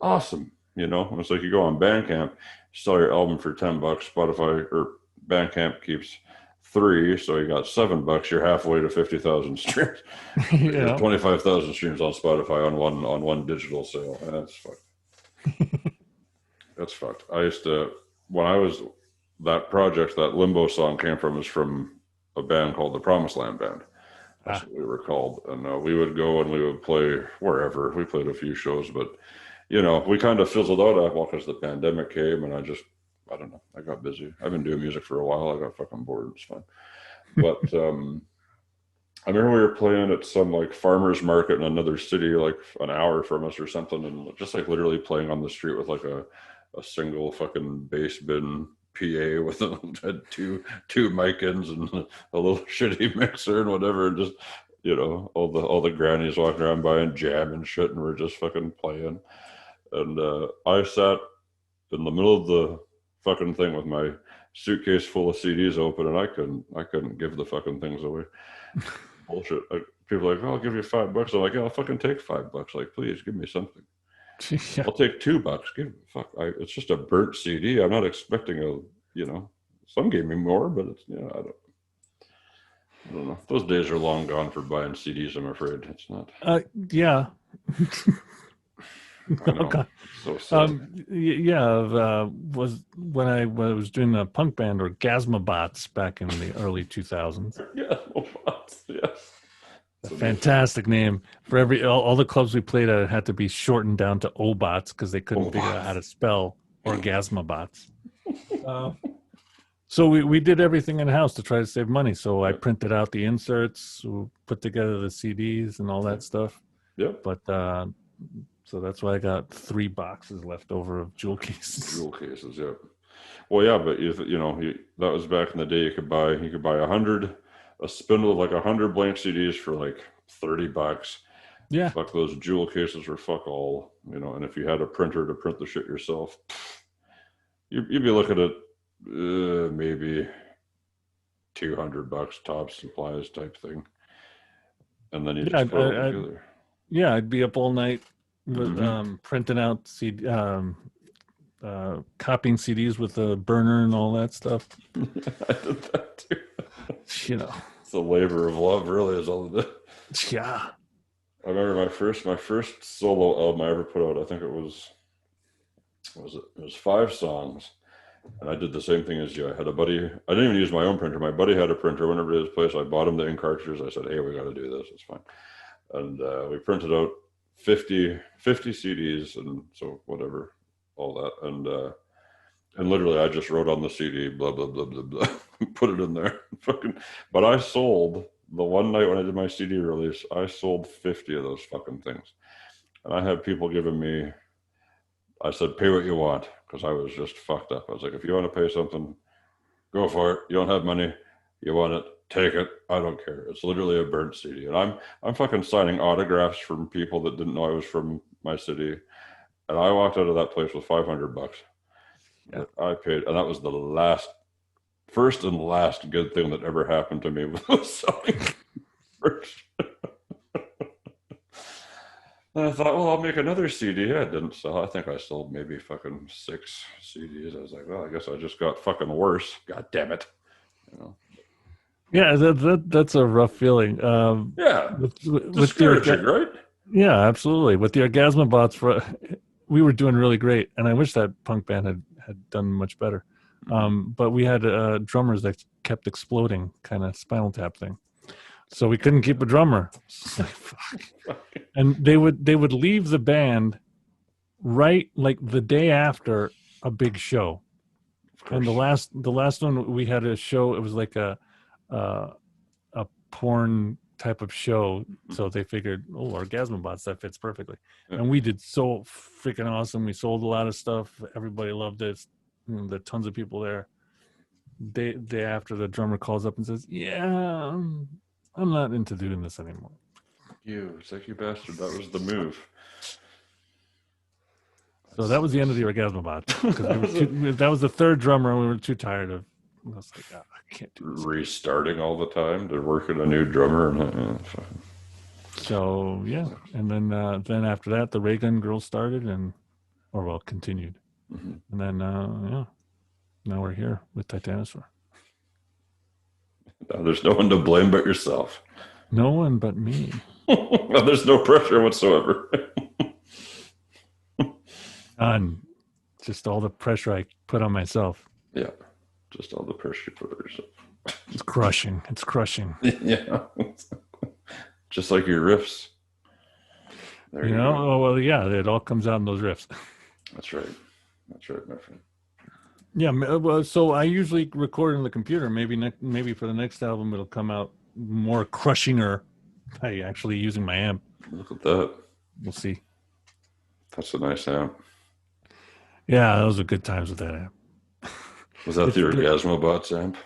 Awesome!" And it's like you go on Bandcamp, sell your album for $10. Spotify or Bandcamp keeps 3, so you got $7. You're halfway to 50,000 streams. Yeah. 25,000 streams on Spotify on one digital sale, and that's fucked. That's fucked. I used to when I was that project that Limbo song came from is from a band called the Promised Land Band. That's what we were called, and we would go and we would play wherever. We played a few shows, but we kind of fizzled out after because the pandemic came, and I don't know. I got busy. I've been doing music for a while. I got fucking bored. It's fun. But I remember we were playing at some like farmer's market in another city, like an hour from us or something, and just like literally playing on the street with like a single fucking bass bin PA with had two mic ins and a little shitty mixer and whatever, and just all the grannies walking around buying jam and shit, and we're just fucking playing. And I sat in the middle of the fucking thing with my suitcase full of CDs open, and I couldn't give the fucking things away. Bullshit. People are like, "Oh, I'll give you $5." I'm like, "Yeah, I'll fucking take $5. Like, please give me something." Yeah. I'll take $2. Give me fuck. It's just a burnt CD. I'm not expecting some gave me more, but it's I don't. don't know. Those days are long gone for buying CDs, I'm afraid. It's not. Yeah. I know. Okay. So sad. Was when I was doing a punk band or Gasmabots back in the early 2000s. Yeah, robots. Yes. A fantastic name for all the clubs we played at. It had to be shortened down to Obots because they couldn't figure out how to spell Orgasmabots. So we did everything in house to try to save money. So I printed out the inserts, put together the CDs and all that stuff. Yep. But so that's why I got 3 boxes left over of jewel cases. Jewel cases, yeah. Well, yeah, but that was back in the day. You could buy a spindle of like 100 blank CDs for like $30. Yeah. Fuck, those jewel cases were fuck all, and if you had a printer to print the shit yourself, you'd be looking at maybe $200 tops supplies type thing. And then you just put it all together. Yeah, I'd be up all night with printing out copying CDs with a burner and all that stuff. I did that too. It's a labor of love, really, is all it is. Yeah. I remember my first solo album I ever put out. I think it was 5 songs, and I did the same thing as you. I had a buddy. I didn't even use my own printer. My buddy had a printer. Whenever at his place, I bought him the ink cartridges. I said, "Hey, we got to do this. It's fine." And we printed out 50 CDs, and so whatever, all that, and literally I just wrote on the CD blah blah blah blah blah, put it in there, But I sold the one night when I did my CD release, I sold 50 of those fucking things, and I had people giving me. I said, "Pay what you want," because I was just fucked up. I was like, "If you want to pay something, go for it. You don't have money, you want it. Take it. I don't care." It's literally a burnt CD, and I'm fucking signing autographs from people that didn't know I was from my city, and I walked out of that place with $500. Yeah. I paid, and that was the first and last good thing that ever happened to me with selling first. And I thought, well, I'll make another CD. I didn't sell. I think I sold maybe fucking 6 CDs. I was like, well, I guess I just got fucking worse. God damn it. Yeah, that's a rough feeling. Yeah, with discouraging, right? Yeah, absolutely. With the Orgasmabots, we were doing really great, and I wish that punk band had done much better. But we had drummers that kept exploding, kind of Spinal Tap thing. So we couldn't keep a drummer. And they would leave the band right like the day after a big show. And the last one we had a show, it was like a porn type of show. So they figured, oh, Orgasmabots, that fits perfectly. Yeah. And we did so freaking awesome. We sold a lot of stuff. Everybody loved it. There are tons of people there. Day after, the drummer calls up and says, "Yeah, I'm not into doing this anymore." It's like, you bastard, that was the move. So that was the end of the Orgasmabots. That was the 3rd drummer, and we were too tired of. I was like, I can't do this. Restarting all the time to work with a new drummer. So yeah, and then after that, the Ray Gun Girls started, continued, and then now we're here with Titanosaur. Now there's no one to blame but yourself. No one but me. There's no pressure whatsoever. None. Just all the pressure I put on myself. Yeah. Just all the pressure you put on yourself. It's crushing. It's crushing. Yeah. Just like your riffs. There you go. Oh, well, yeah, it all comes out in those riffs. That's right. That's right, my friend. Yeah, well, so I usually record on the computer. Maybe for the next album it'll come out more crushinger by actually using my amp. Look at that. We'll see. That's a nice amp. Yeah, those are good times with that amp. Was that the Orgasmabots amp?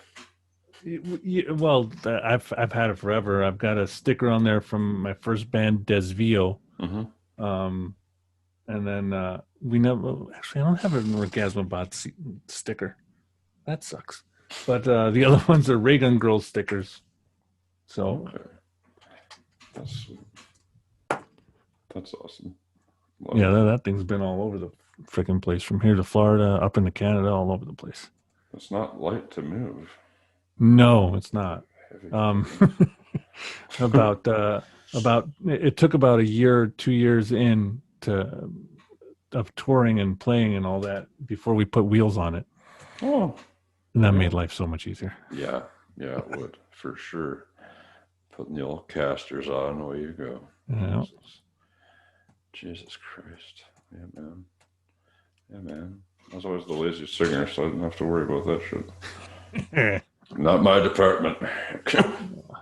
Well, I've had it forever. I've got a sticker on there from my first band, Desvio. And then we never actually. I don't have an Orgasmabot sticker. That sucks. But the other ones are Ray Gun Girls stickers. So that's awesome. Yeah, that thing's been all over the freaking place, from here to Florida, up into Canada, all over the place. It's not light to move. No, it's not. Um, about it took about a year, 2 years in to of touring and playing and all that before we put wheels on it. Oh, And that made life so much easier. yeah, it would for sure. Putting the old casters on, away you go. Yeah. Jesus Christ. Yeah, man. I was always the lazy singer, so I didn't have to worry about that shit. Not my department.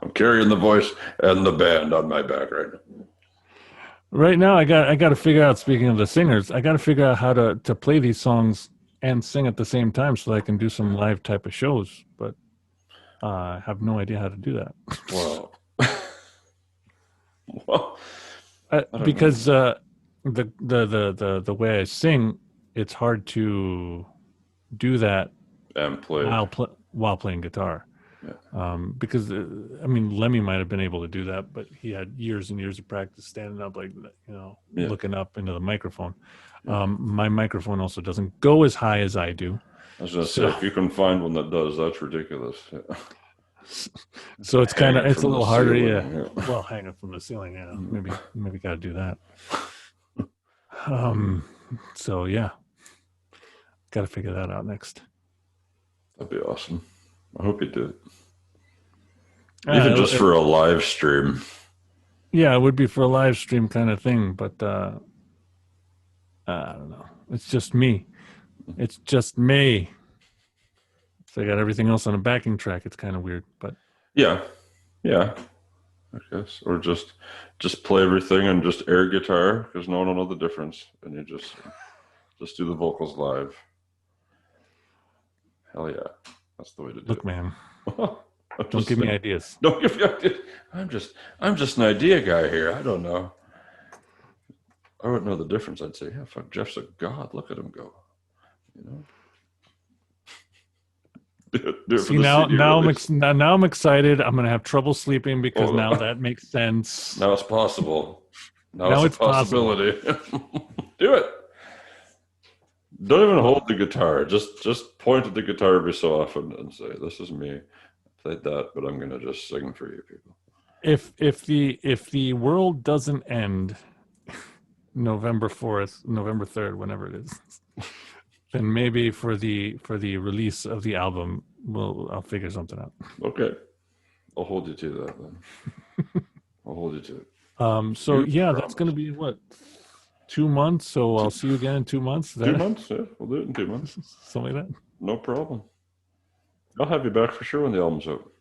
I'm carrying the voice and the band on my back right now. Right now, I got to figure out. Speaking of the singers, I got to figure out how to play these songs and sing at the same time, so that I can do some live type of shows. But I have no idea how to do that. Well, because the way I sing, it's hard to do that and play while playing guitar. Yeah. Because I mean, Lemmy might have been able to do that, but he had years and years of practice standing up, like, you know, looking up into the microphone. My microphone also doesn't go as high as I do. I was gonna say, if you can find one that does, that's ridiculous. Yeah. So it's kind of, it's a little harder. Ceiling, yeah. Well, hanging from the ceiling. Yeah. Maybe got to do that. So yeah, got to figure that out next. That'd be awesome. I hope you do. Even just for a live stream. Yeah, it would be for a live stream kind of thing, but I don't know. It's just me. It's just me. So I got everything else on a backing track. It's kind of weird, but yeah, I guess, or just play everything and just air guitar because no one will know the difference, and you just do the vocals live. Hell yeah, that's the way to do it. Look, man, don't give me ideas. Don't give me ideas. I'm just an idea guy here. I don't know. I wouldn't know the difference. I'd say, yeah, fuck, Jeff's a god. Look at him go. You know. Do it See, now I'm excited. I'm gonna have trouble sleeping because now that makes sense. Now it's possible. Now it's a possibility. Do it. Don't even hold the guitar. Just point at the guitar every so often and say, "This is me. I played that, but I'm gonna just sing for you people." If the world doesn't end November 4th, November 3rd, whenever it is, then maybe for the release of the album, I'll figure something out. Okay, I'll hold you to that then. I'll hold you to it. So yeah, that's going to be what, 2 months. So I'll see you again in 2 months. 2 months, yeah, we'll do it in 2 months. Something like that. No problem. I'll have you back for sure when the album's out.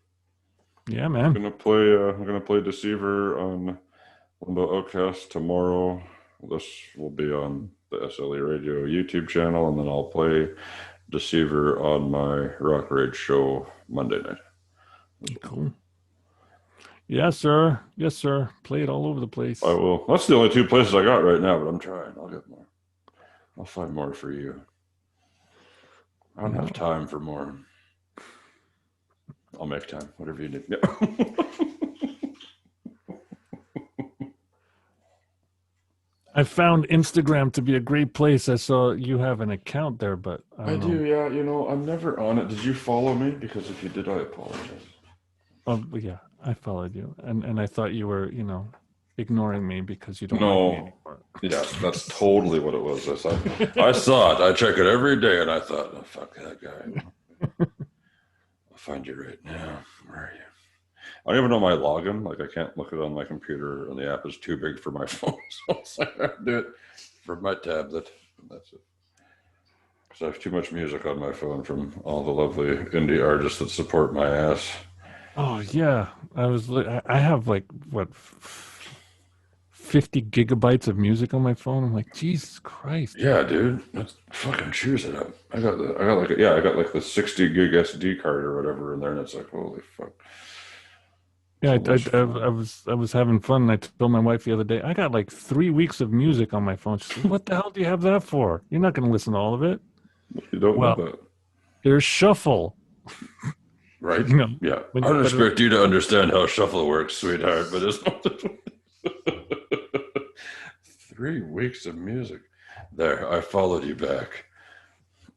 Yeah, man. I'm gonna play Deceiver on Limbocast tomorrow. This will be on the SLE Radio YouTube channel, and then I'll play Deceiver on my Rock Rage show Monday night. Cool. Yes, sir. Yes, sir. Play it all over the place. I will. That's the only 2 places I got right now, but I'm trying. I'll get more. I'll find more for you. I don't have time for more. I'll make time, whatever you need. Yeah. I found Instagram to be a great place. I saw you have an account there, but I do, yeah. You know, I'm never on it. Did you follow me? Because if you did, I apologize. Oh, yeah, I followed you, and I thought you were, ignoring me because you don't like me anymore. Yeah, that's totally what it was. I saw it. I check it every day, and I thought, oh, fuck that guy. I'll find you right now. Where are you? I don't even know my login. Like, I can't look it on my computer, and the app is too big for my phone. So I do it from my tablet, and that's it. Because I have too much music on my phone from all the lovely indie artists that support my ass. Oh yeah, I have like what 50 gigabytes of music on my phone. I'm like, Jesus Christ. Yeah, dude, that's fucking cheers it up. I got like the 60 gig SD card or whatever in there, and it's like, holy fuck. Yeah, I was having fun. And I told my wife the other day, I got like 3 weeks of music on my phone. She said, "What the hell do you have that for? You're not going to listen to all of it." You don't know that. There's shuffle. Right? Yeah. I don't expect you to understand how shuffle works, sweetheart, but it's not 3 weeks of music. There, I followed you back.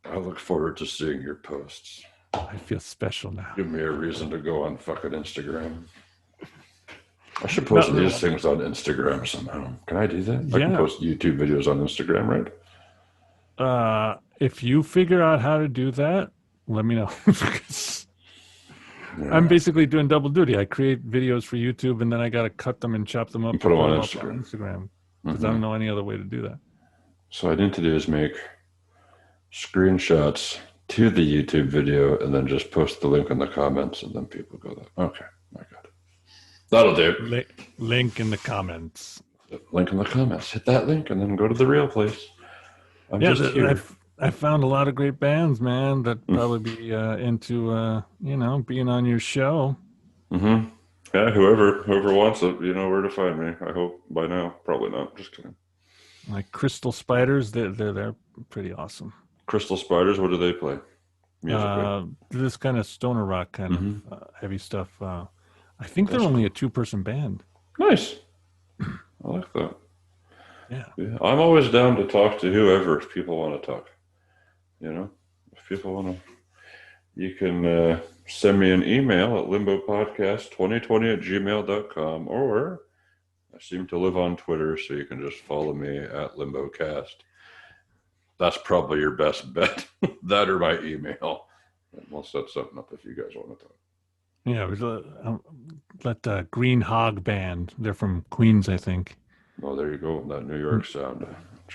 I look forward to seeing your posts. I feel special now. Give me a reason to go on fucking Instagram. I should No, post these things on Instagram somehow. Can I do that? I can yeah. post YouTube videos on Instagram, right? If you figure out how to do that, let me know. Because Yeah. I'm basically doing double duty. I create videos for YouTube, and then I got to cut them and chop them up And put them on up Instagram. because I don't know any other way to do that. So what I need to do is make screenshots to the YouTube video and then just post the link in the comments, and then people go there. Okay, I got it. That'll do. Link in the comments. Link in the comments. Hit that link and then go to the real place. I'm just here. I found a lot of great bands, man, that probably be into being on your show. Mm-hmm. Yeah, whoever wants it, you know where to find me. I hope by now. Probably not. Just kidding. Like Crystal Spiders, they're pretty awesome. Crystal Spiders, what do they play? This kind of stoner rock kind of heavy stuff. I think they're only a 2-person band. Nice. I like that. Yeah. I'm always down to talk to whoever if people want to talk. You know, if people want to, you can send me an email at limbopodcast2020@gmail.com, or I seem to live on Twitter, so you can just follow me at Limbocast. That's probably your best bet. That or my email. And we'll set something up if you guys want to talk. Yeah, let Green Hog Band. They're from Queens, I think. Oh, there you go. That New York sound.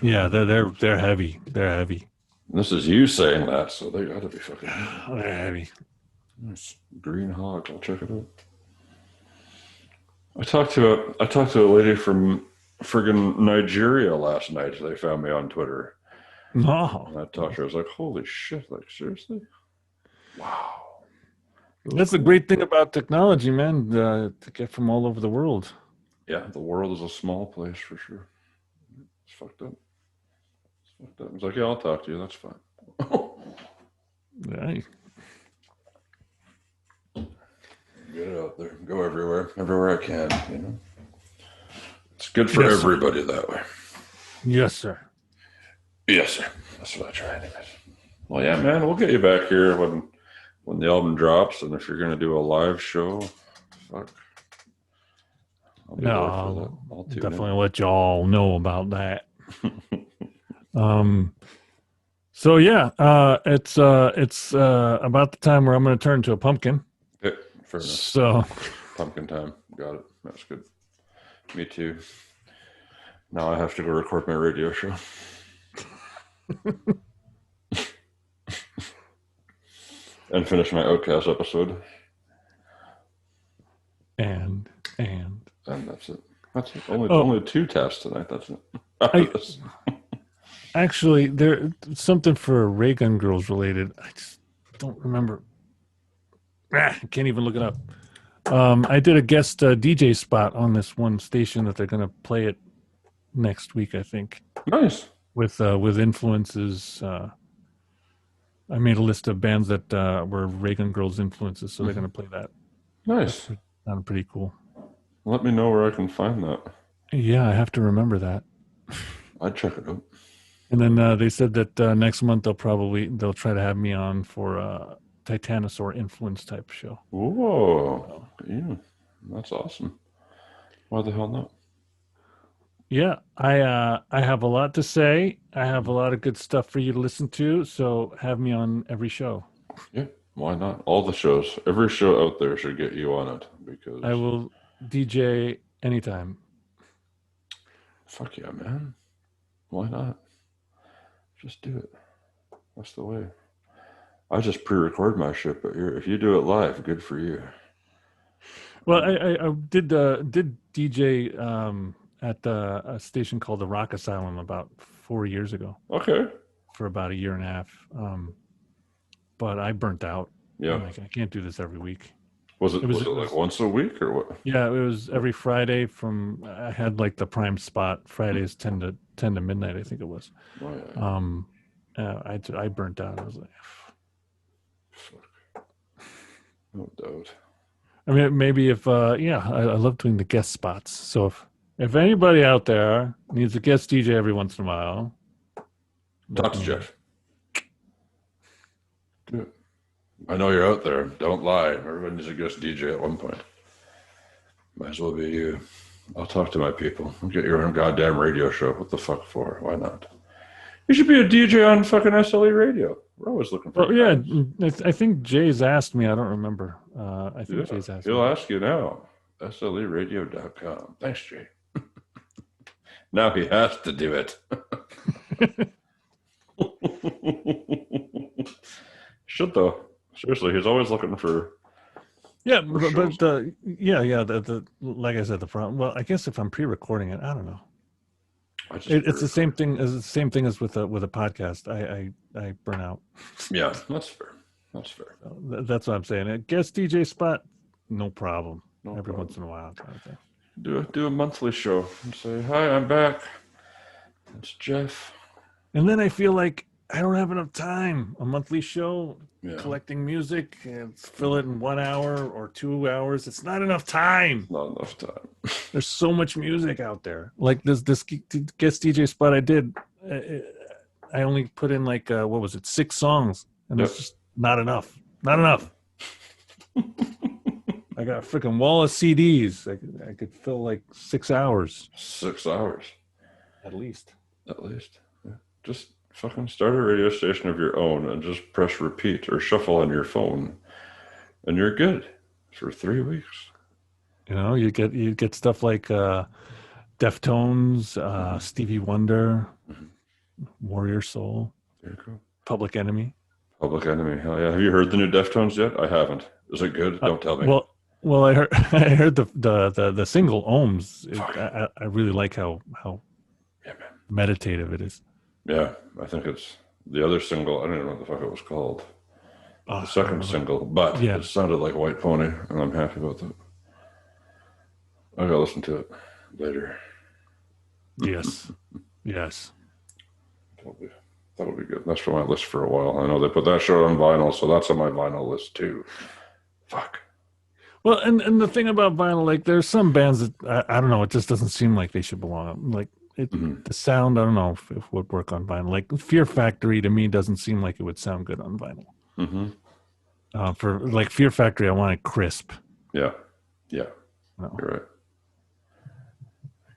Yeah, they're heavy. They're heavy. This is you saying that, so they got to be fucking. They're heavy. Nice. Green Hog. I'll check it out. I talked to a lady from friggin' Nigeria last night. They found me on Twitter. No, And I talked to her. I was like, "Holy shit! Like seriously? Wow." That's the great thing about technology, man. To get from all over the world. Yeah, the world is a small place for sure. It's fucked up. I was like, yeah, I'll talk to you. That's fine. Yeah. Get it out there. Go everywhere I can. You know, it's good for everybody that way. Yes, sir. Yes, sir. That's what I try, anyways. Well, yeah, man, we'll get you back here when the album drops, and if you're gonna do a live show, fuck. I'll be there for that. I'll definitely let you all know about that. So yeah, it's about the time where I'm going to turn to a pumpkin. Okay, fair enough. So pumpkin time, got it. That's good. Me too. Now I have to go record my radio show. And finish my Outcast episode. And that's it. That's it. Only 2 tests tonight. That's it. Actually, there's something for Ray Gun Girls related. I just don't remember. I can't even look it up. I did a guest DJ spot on this one station that they're going to play it next week, I think. Nice. With influences. I made a list of bands that were Ray Gun Girls influences, so they're going to play that. Nice. Sounded pretty cool. Let me know where I can find that. Yeah, I have to remember that. I'd check it out. And then they said that next month they'll try to have me on for a Titanosaur influence type show. Whoa, yeah, that's awesome. Why the hell not? Yeah, I have a lot to say. I have a lot of good stuff for you to listen to. So have me on every show. Yeah, why not? All the shows, every show out there should get you on it because I will DJ anytime. Fuck yeah, man. Why not? Just do it. That's the way. I just pre-record my shit, but if you do it live, good for you. Well, I did DJ at a station called the Rock Asylum about 4 years ago. Okay. For about a year and a half. But I burnt out. Yeah. Like, I can't do this every week. Was it like once a week or what? Yeah, it was every Friday I had like the prime spot, Fridays 10 to midnight, I think it was. Oh, yeah. I burnt out. I was like, fuck. No doubt. I mean, maybe if I love doing the guest spots. So if anybody out there needs a guest DJ every once in a while, talk to Geoff. I know you're out there. Don't lie. Everybody needs a guest DJ at one point. Might as well be you. I'll talk to my people. I'll get your own goddamn radio show. What the fuck for? Why not? You should be a DJ on fucking SLE radio. We're always looking for. Well, yeah, I think Jay's asked me. I don't remember. I think Jay's asked He'll me. ask you now. SLEradio.com. Thanks, Jay. Now he has to do it. Should though. Seriously, he's always looking for. Yeah, but the like I said, the problem. Well, I guess if I'm pre-recording it, I don't know. It's the same thing as with a podcast. I burn out. Yeah, that's fair. That's fair. That's what I'm saying. A guest DJ spot, no problem. No Every problem. once in a while, kind of thing. Do a monthly show and say, "Hi, I'm back. It's Geoff." And then I feel like I don't have enough time. A monthly show, Yeah. collecting music, and fill it in 1 hour or 2 hours. It's not enough time. Not enough time. There's so much music out there. Like this guest DJ spot I did, I only put in like what was it, 6 songs, and it's just not enough. Not enough. I got a freaking wall of CDs. I could fill like 6 hours. 6 hours. At least. At least. Yeah. Just fucking start a radio station of your own and just press repeat or shuffle on your phone, and you're good for 3 weeks. You know, you get stuff like Deftones, Stevie Wonder, Warrior Soul, There you go. Public Enemy. Public Enemy. Hell yeah. Have you heard the new Deftones yet? I haven't. Is it good? Don't tell me. Well, I heard the single Ohms. I really like how yeah, man. meditative it is. Yeah, I think it's the other single. I don't even know what the fuck it was called. The second single, but Yeah. it sounded like White Pony, and I'm happy about that. I gotta listen to it later. Yes. Yes. That'll be good. That's for my list for a while. I know they put that show on vinyl, so that's on my vinyl list too. Fuck. Well, and the thing about vinyl, like there's some bands that I don't know, it just doesn't seem like they should belong. Like the sound, I don't know if it would work on vinyl. Like Fear Factory to me doesn't seem like it would sound good on vinyl. Mm-hmm. For like Fear Factory, I want it crisp. Yeah. No.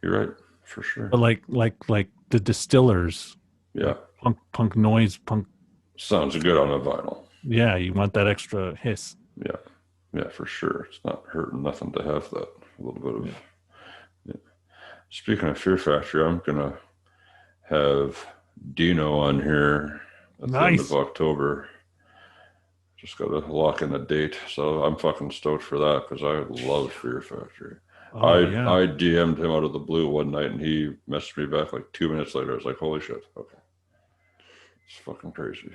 You're right, for sure. But like the Distillers, Yeah. punk noise, punk. Sounds good on a vinyl. Yeah, you want that extra hiss. Yeah, for sure. It's not hurting nothing to have that. A little bit of. Yeah. Speaking of Fear Factory, I'm gonna have Dino on here at the end of October. Just gotta lock in a date, so I'm fucking stoked for that because I love Fear Factory. I DM'd him out of the blue one night, and he messaged me back like 2 minutes later. I was like, "Holy shit! Okay, it's fucking crazy."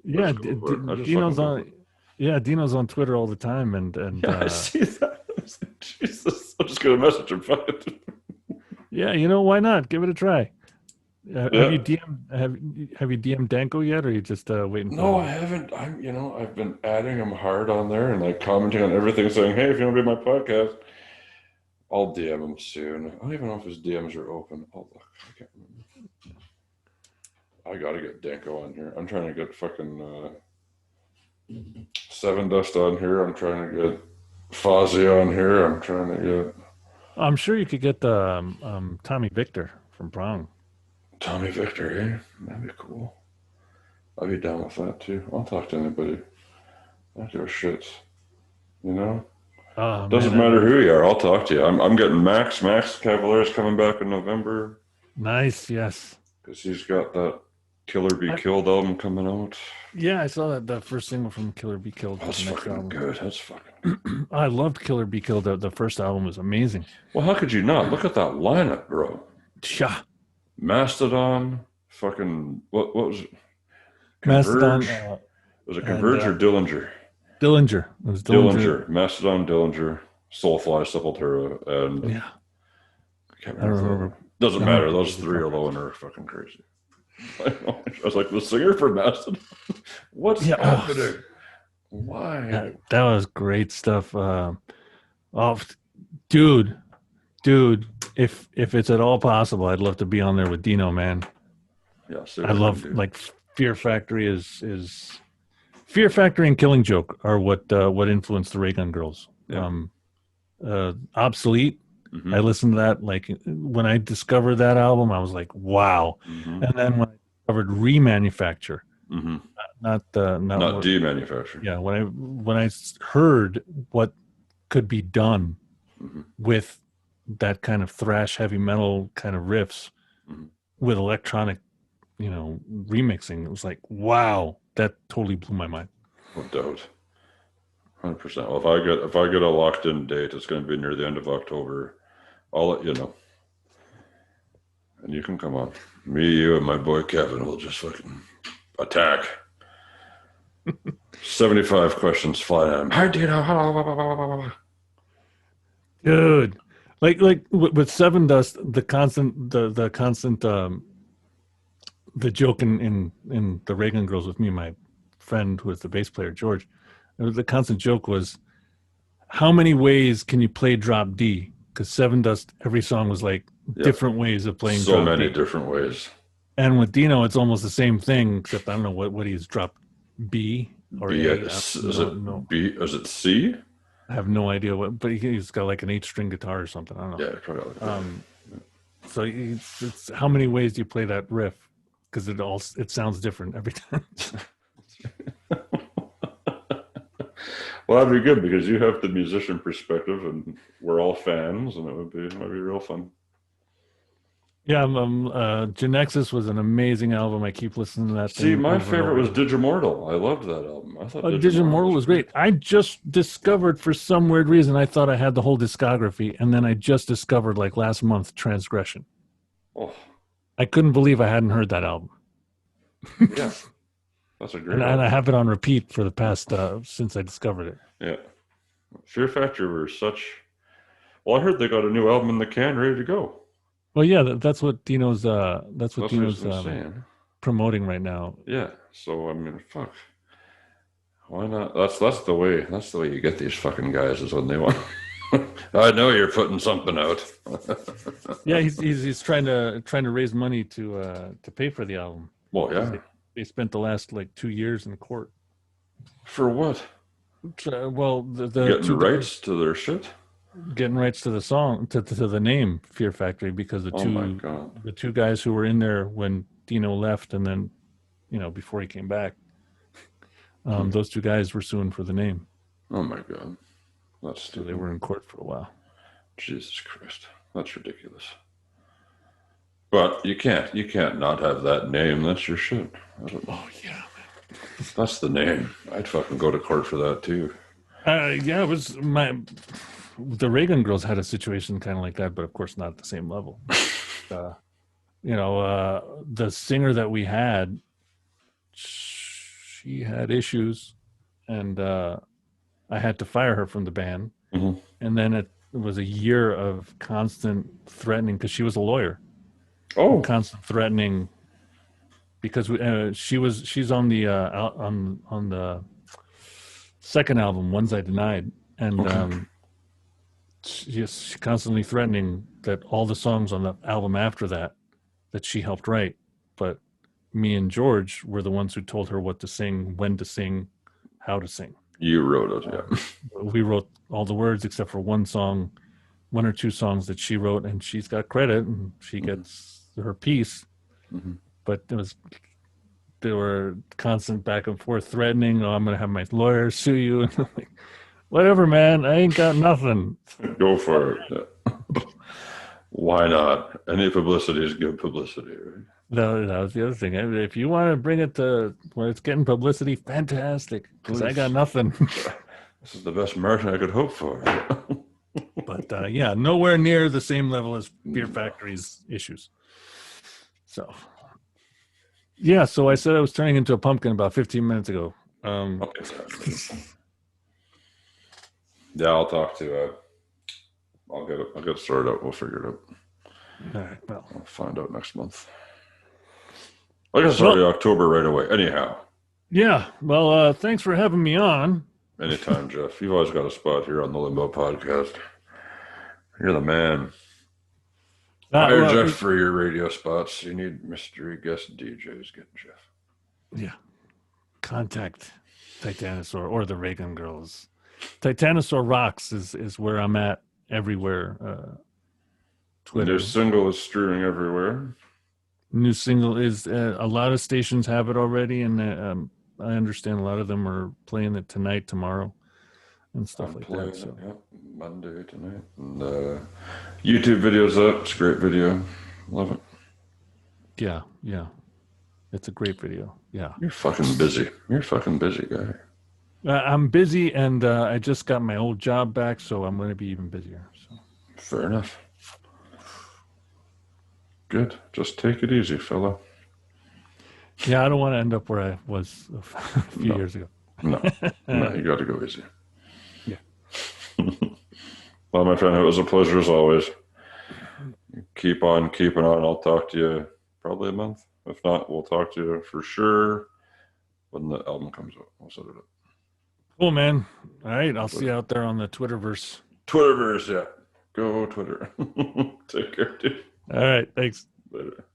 Yeah, Dino's on. Yeah, Dino's on Twitter all the time, and I see that. Jesus, I'm just gonna message him. Yeah, why not? Give it a try. Have you DM'd Danko yet, or are you just waiting? No, I haven't. I've been adding him hard on there and like commenting on everything, saying, "Hey, if you want to be on my podcast, I'll DM him soon." I don't even know if his DMs are open. Oh, look, I can't remember. I gotta get Danko on here. I'm trying to get fucking Seven Dust on here. I'm trying to get Fozzy on here. I'm trying to get. I'm sure you could get the Tommy Victor from Prong. Tommy Victor, eh? That'd be cool. I'd be down with that too. I'll talk to anybody. I don't give a shit. Doesn't matter who you are. I'll talk to you. I'm getting Max Cavalera's coming back in November. Nice, yes. Because he's got that Killer Be Killed album coming out. Yeah, I saw that first single from Killer Be Killed. That's fucking good. That's fucking good. I loved Killer Be Killed. The first album was amazing. Well, how could you not? Look at that lineup, bro. Sha. Mastodon, fucking what was it? Mastodon. Was it Converge or Dillinger? Dillinger. It was Dillinger. Mastodon, Dillinger, Soulfly, Sepultura, and yeah. I don't remember. Doesn't matter. Those three alone are fucking crazy. I was like, the singer for Mastodon? What's happening? Why? That was great stuff. Dude, if it's at all possible, I'd love to be on there with Dino, man. Yeah, I love like Fear Factory is Fear Factory and Killing Joke are what influenced the Ray Gun Girls. Yeah. Obsolete. Mhm. I listened to that like when I discovered that album, I was like, wow. Mhm. And then when I discovered Remanufacture, Mhm. not Not demanufactured. yeah, when I heard what could be done Mhm. with that kind of thrash heavy metal kind of riffs Mhm. with electronic, remixing, it was like, wow, that totally blew my mind. No doubt. 100%. Well, if I get a locked in date, it's going to be near the end of October. I'll let you know, and you can come on. Me, you, and my boy Kevin will just fucking attack. 75 questions fly at him. How do you know? Dude, like with Seven Dust, the constant the joke in the Reagan Girls with me and my friend who was the bass player George, the constant joke was, how many ways can you play drop D? Because Seven Dust, every song was like different ways of playing So drop many D. different ways. And with Dino, it's almost the same thing, except I don't know what he's dropped, B or B, A. is No, it B? Is it C? I have no idea what, but he's got like an 8-string guitar or something. I don't know. Yeah, probably like that. So it's how many ways do you play that riff? Because it sounds different every time. Well, that'd be good because you have the musician perspective, and we're all fans, and it might be real fun. Yeah, Genexus was an amazing album. I keep listening to that. See, thing my over and favorite over was again. Digimortal. I loved that album. I thought Digimortal was great. I just discovered, for some weird reason, I thought I had the whole discography, and then I just discovered, like last month, Transgression. Oh, I couldn't believe I hadn't heard that album. yeah, that's a great And album. I have it on repeat for the past since I discovered it. Yeah, Fear Factory were such. Well, I heard they got a new album in the can, ready to go. Well, yeah, that's what Dino's That's what I'm saying. promoting right now. Yeah. So I mean, fuck. Why not? That's the way. That's the way you get these fucking guys is when they want. I know you're putting something out. Yeah, he's trying to raise money to pay for the album. Well, yeah. They spent the last like 2 years in court. For what? Well, the Getting rights to their shit. getting rights to the song to the name Fear Factory, because the two guys who were in there when Dino left, and then before he came back, those two guys were suing for the name. Oh my god, that's So stupid. they were in court for a while. Jesus Christ, that's ridiculous. But you can't not have that name. That's your shit. Oh yeah, That's the name. I'd fucking go to court for that too. yeah, it was the Reagan Girls had a situation kind of like that, but of course not at the same level. The singer that we had, she had issues, and I had to fire her from the band. Mhm. And then it was a year of constant threatening, because she was a lawyer. Oh, Constant threatening, because she's on the on the second album, Ones I Denied, and she's constantly threatening that all the songs on the album after that she helped write, but me and George were the ones who told her what to sing, when to sing, how to sing. you wrote it, yeah. We wrote all the words except for one or two songs that she wrote, and she's got credit and she gets her piece. Mhm. But there were constant back and forth threatening. Oh, I'm going to have my lawyer sue you. And I'm like, whatever, man. I ain't got nothing. Go for it. Yeah. Why not? Any publicity is good publicity, right? No, that was the other thing. If you want to bring it to where it's getting publicity, fantastic. Because I got nothing. This is the best marketing I could hope for. But yeah, nowhere near the same level as Fear Factory's issues. So, yeah. So I said I was turning into a pumpkin about 15 minutes ago. Okay. Yeah, I'll talk to. I'll get it sorted out. We'll figure it out. All right. Well, I'll find out next month. I guess it's already October right away. Anyhow. Yeah. Well, thanks for having me on. Anytime, Geoff. You've always got a spot here on the Limbo podcast. You're the man. Hire Geoff for your radio spots. You need mystery guest DJs. Get Geoff. Yeah. Contact Titanosaur or the Ray Gun Girls. Titanosaur rocks is where I'm at everywhere. Twitter. New single is streaming everywhere. New single is a lot of stations have it already, and I understand a lot of them are playing it tonight, tomorrow, and stuff like that. So. Yep, Monday tonight. And YouTube video's up. It's a great video. Love it. Yeah. It's a great video. Yeah. You're fucking busy. You're a fucking busy guy. I'm busy, and I just got my old job back, so I'm going to be even busier. So. Fair enough. Good. Just take it easy, fella. Yeah, I don't want to end up where I was a few years ago. No, you got to go easy. Yeah. Well, my friend, it was a pleasure as always. Keep on keeping on. I'll talk to you probably a month. If not, we'll talk to you for sure when the album comes out. We'll set it up. Cool, man. All right, I'll see you out there on the Twitterverse. Twitterverse, yeah. Go Twitter. Take care, dude. All right, thanks. Later.